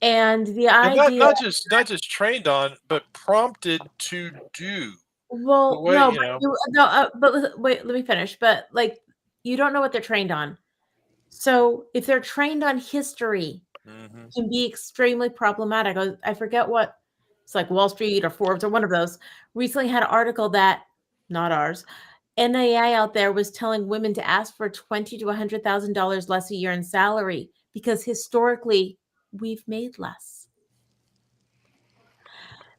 And the And idea, not just trained on, but prompted to do the well, way, no, but wait, let me finish. But like, you don't know what they're trained on. So if they're trained on history, Mhm. can be extremely problematic. I forget what it's like Wall Street or Forbes or one of those recently had an article that, not ours, NAI out there was telling women to ask for $20,000 to $100,000 less a year in salary because historically we've made less.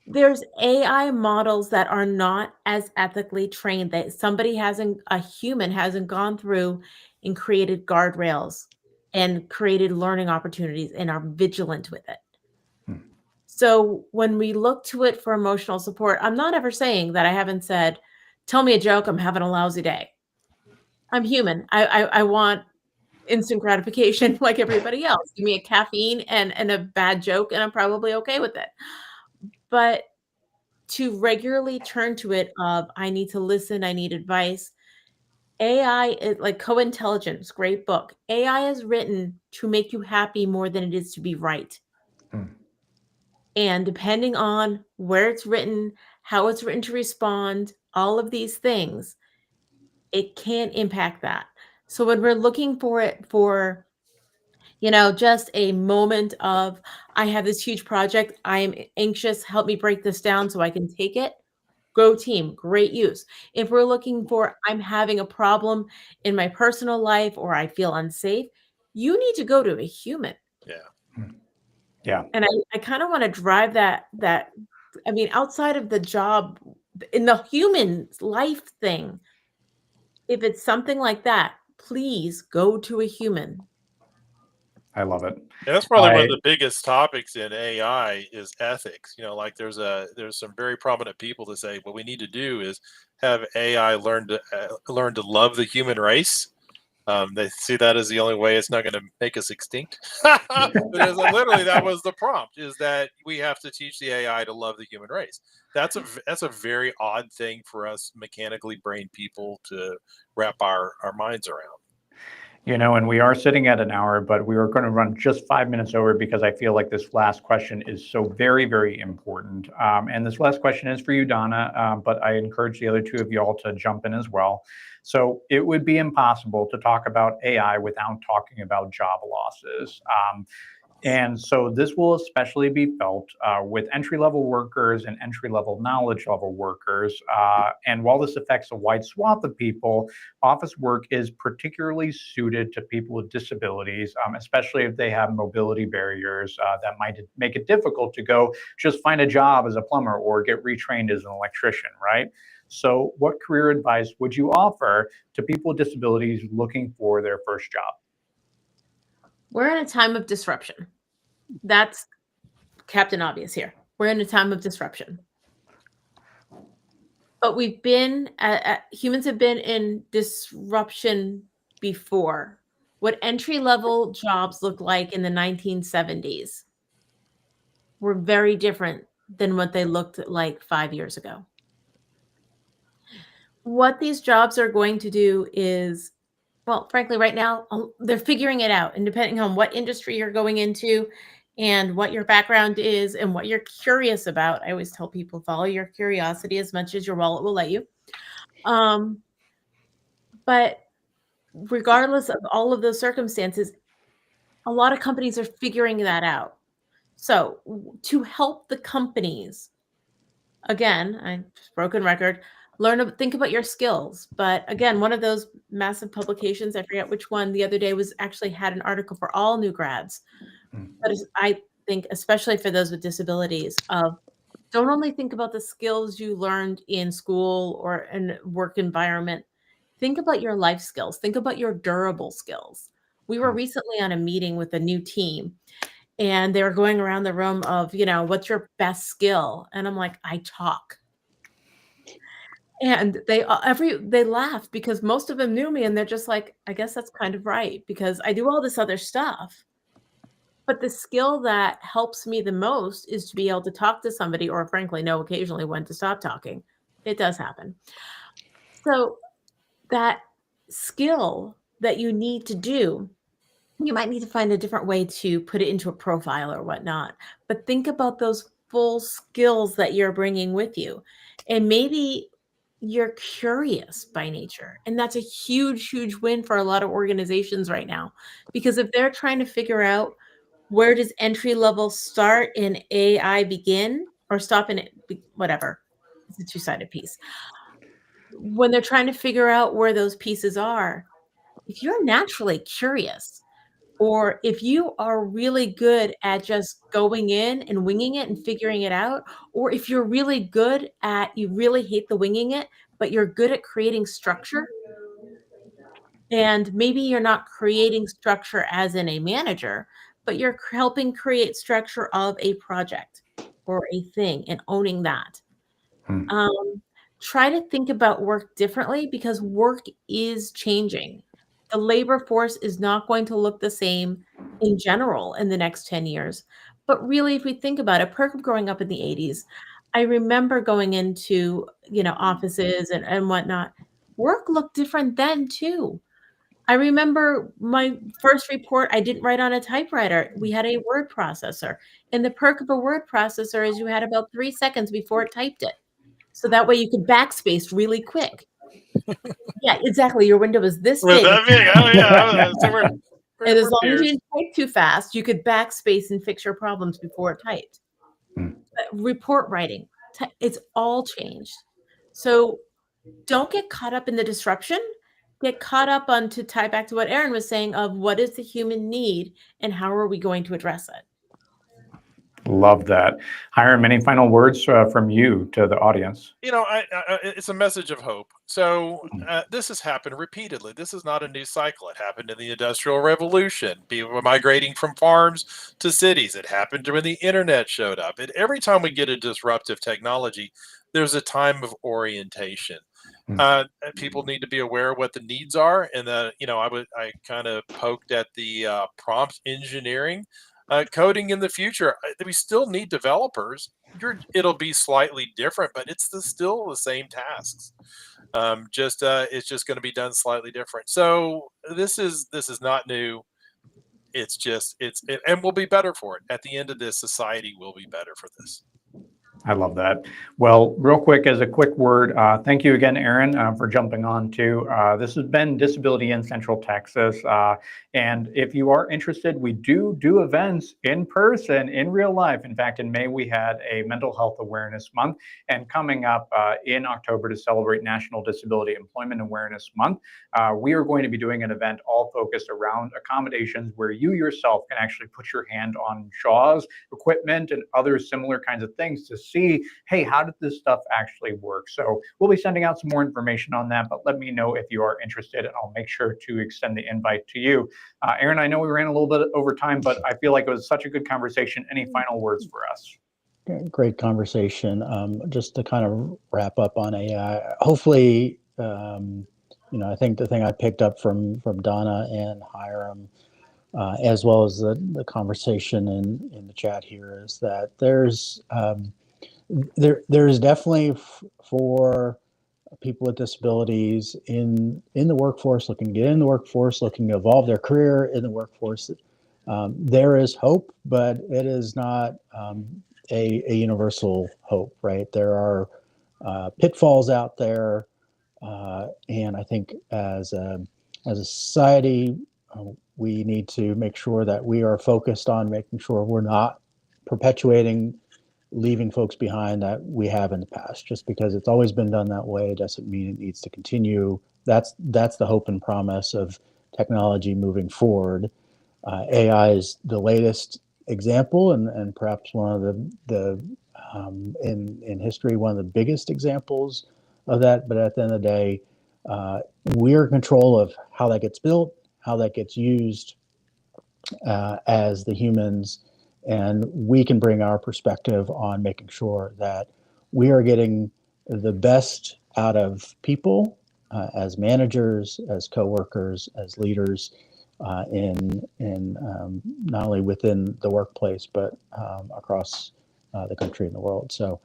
There's AI models that are not as ethically trained, that a human hasn't gone through and created guardrails and created learning opportunities and are vigilant with it. Hmm. So when we look to it for emotional support, I'm not ever saying that I haven't said, tell me a joke, I'm having a lousy day. I'm human. I want instant gratification like everybody else. Give me a caffeine and a bad joke, and I'm probably okay with it. But to regularly turn to it of, I need to listen, I need advice. AI is like Co-Intelligence, great book. AI is written to make you happy more than it is to be right. Hmm. And depending on where it's written, how it's written to respond, all of these things, it can impact that. So when we're looking for it for, just a moment of, I have this huge project, I am anxious, help me break this down so I can take it. Go team, great use. If we're looking for, I'm having a problem in my personal life or I feel unsafe, you need to go to a human. Yeah. Yeah. And I kind of want to drive that, I mean, outside of the job, in the human life thing, if it's something like that, please go to a human. I love it. And that's probably one of I, the biggest topics in AI is ethics. Like there's some very prominent people that say what we need to do is have AI learn to love the human race. They see that as the only way it's not going to make us extinct. Because literally that was the prompt, is that we have to teach the AI to love the human race. That's a very odd thing for us mechanically brained people to wrap our minds around. And we are sitting at an hour, but we are going to run just 5 minutes over because I feel like this last question is so very, very important. And this last question is for you, Donna, but I encourage the other two of you all to jump in as well. So it would be impossible to talk about AI without talking about job losses. And so this will especially be felt with entry-level workers and entry-level knowledge-level workers. And while this affects a wide swath of people, office work is particularly suited to people with disabilities, especially if they have mobility barriers that might make it difficult to go just find a job as a plumber or get retrained as an electrician, right? So what career advice would you offer to people with disabilities looking for their first job? We're in a time of disruption. That's Captain Obvious here. We're in a time of disruption. But humans have been in disruption before. What entry-level jobs looked like in the 1970s were very different than what they looked like 5 years ago. What these jobs are going to do is, well, frankly, right now, they're figuring it out. And depending on what industry you're going into and what your background is and what you're curious about, I always tell people, follow your curiosity as much as your wallet will let you. But regardless of all of those circumstances, a lot of companies are figuring that out. So to help the companies, again, I broken record, think about your skills. But again, one of those massive publications, I forget which one, the other day actually had an article for all new grads. But I think, especially for those with disabilities, don't only think about the skills you learned in school or in work environment. Think about your life skills. Think about your durable skills. We were recently on a meeting with a new team, and they were going around the room of, what's your best skill? And I'm like, I talk. And they laughed because most of them knew me, and they're just like, I guess that's kind of right, because I do all this other stuff. But the skill that helps me the most is to be able to talk to somebody, or frankly, know occasionally when to stop talking. It does happen. So that skill that you need to do, you might need to find a different way to put it into a profile or whatnot. But think about those full skills that you're bringing with you. And maybe you're curious by nature. And that's a huge, huge win for a lot of organizations right now. Because if they're trying to figure out, where does entry level start in AI begin or stop in it, whatever. It's a two-sided piece. When they're trying to figure out where those pieces are, if you're naturally curious, or if you are really good at just going in and winging it and figuring it out, or if you're really good at, you really hate the winging it, but you're good at creating structure, and maybe you're not creating structure as in a manager, but you're helping create structure of a project or a thing and owning that. Try to think about work differently, because work is changing. The labor force is not going to look the same in general in the next 10 years. But really, if we think about it, perk of growing up in the 80s, I remember going into, offices and whatnot. Work looked different then too. I remember my first report, I didn't write on a typewriter. We had a word processor. And the perk of a word processor is you had about 3 seconds before it typed it. So that way you could backspace really quick. Yeah, exactly. Your window is this Was big. that big? Oh yeah. So And as we're long as you peers. didn't type too fast, you could backspace and fix your problems before it typed. Hmm. But report writing, it's all changed. So don't get caught up in the disruption. Get caught up on, to tie back to what Aaron was saying, of what is the human need and how are we going to address it? Love that. Hiram, any final words from you to the audience? You know, it's a message of hope. So this has happened repeatedly. This is not a new cycle. It happened in the Industrial Revolution. People were migrating from farms to cities. It happened when the internet showed up. And every time we get a disruptive technology, there's a time of orientation. People need to be aware of what the needs are, and I kind of poked at the prompt engineering, coding in the future. We still need developers. It'll be slightly different, but it's still the same tasks. It's just going to be done slightly different. So this is not new. And we'll be better for it. At the end of this, society will be better for this. I love that. Well, real quick, as a quick word, thank you again, Aaron, for jumping on too. This has been Disability in Central Texas. And if you are interested, we do events in person, in real life. In fact, in May, we had a Mental Health Awareness Month. And coming up in October to celebrate National Disability Employment Awareness Month, we are going to be doing an event all focused around accommodations where you yourself can actually put your hand on JAWS equipment and other similar kinds of things to see, hey, how did this stuff actually work? So we'll be sending out some more information on that, but let me know if you are interested and I'll make sure to extend the invite to you. Aaron, I know we ran a little bit over time, but I feel like it was such a good conversation. Any final words for us? Great conversation. Just to kind of wrap up on AI, hopefully, I think the thing I picked up from Donna and Hiram, as well as the conversation in the chat here, is that there's definitely for people with disabilities in the workforce, looking to get in the workforce, looking to evolve their career in the workforce. There is hope, but it is not a universal hope, right? There are pitfalls out there, and I think as a society, we need to make sure that we are focused on making sure we're not perpetuating leaving folks behind that we have in the past. Just because it's always been done that way doesn't mean it needs to continue. That's the hope and promise of technology moving forward. AI is the latest example, and perhaps one of the in history, one of the biggest examples of that. But at the end of the day, we're in control of how that gets built, how that gets used, as the humans, and we can bring our perspective on making sure that we are getting the best out of people, as managers, as coworkers, as leaders, in not only within the workplace but across the country and the world. So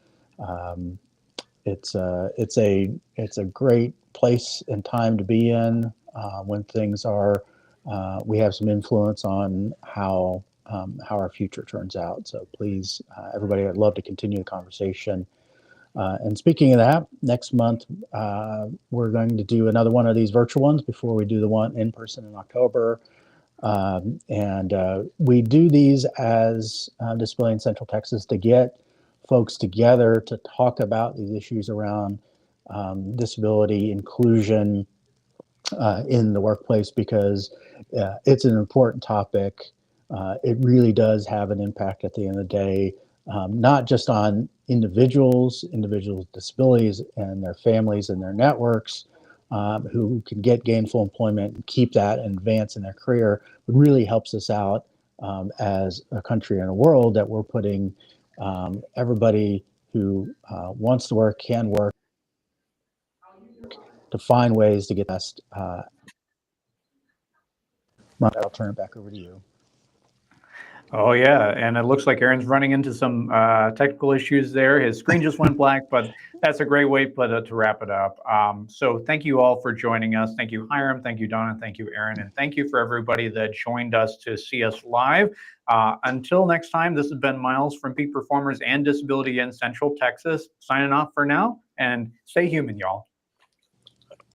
it's a great place and time to be in, when things are. We have some influence on how our future turns out. So please, everybody, I'd love to continue the conversation. And speaking of that, next month, we're going to do another one of these virtual ones before we do the one in person in October. And we do these as Disability in Central Texas to get folks together to talk about these issues around disability inclusion in the workplace, because it's an important topic. It really does have an impact at the end of the day, not just on individuals with disabilities and their families and their networks, who can get gainful employment and keep that and advance in their career, but really helps us out as a country and a world, that we're putting everybody who wants to work, can work, to find ways to get best. I'll turn it back over to you. Oh yeah, and it looks like Aaron's running into some technical issues there. His screen just went black, but that's a great way to wrap it up. So thank you all for joining us. Thank you, Hiram. Thank you, Donna. Thank you, Aaron. And thank you for everybody that joined us to see us live. Until next time, this has been Miles from Peak Performers and Disability in Central Texas, signing off for now, and stay human, y'all.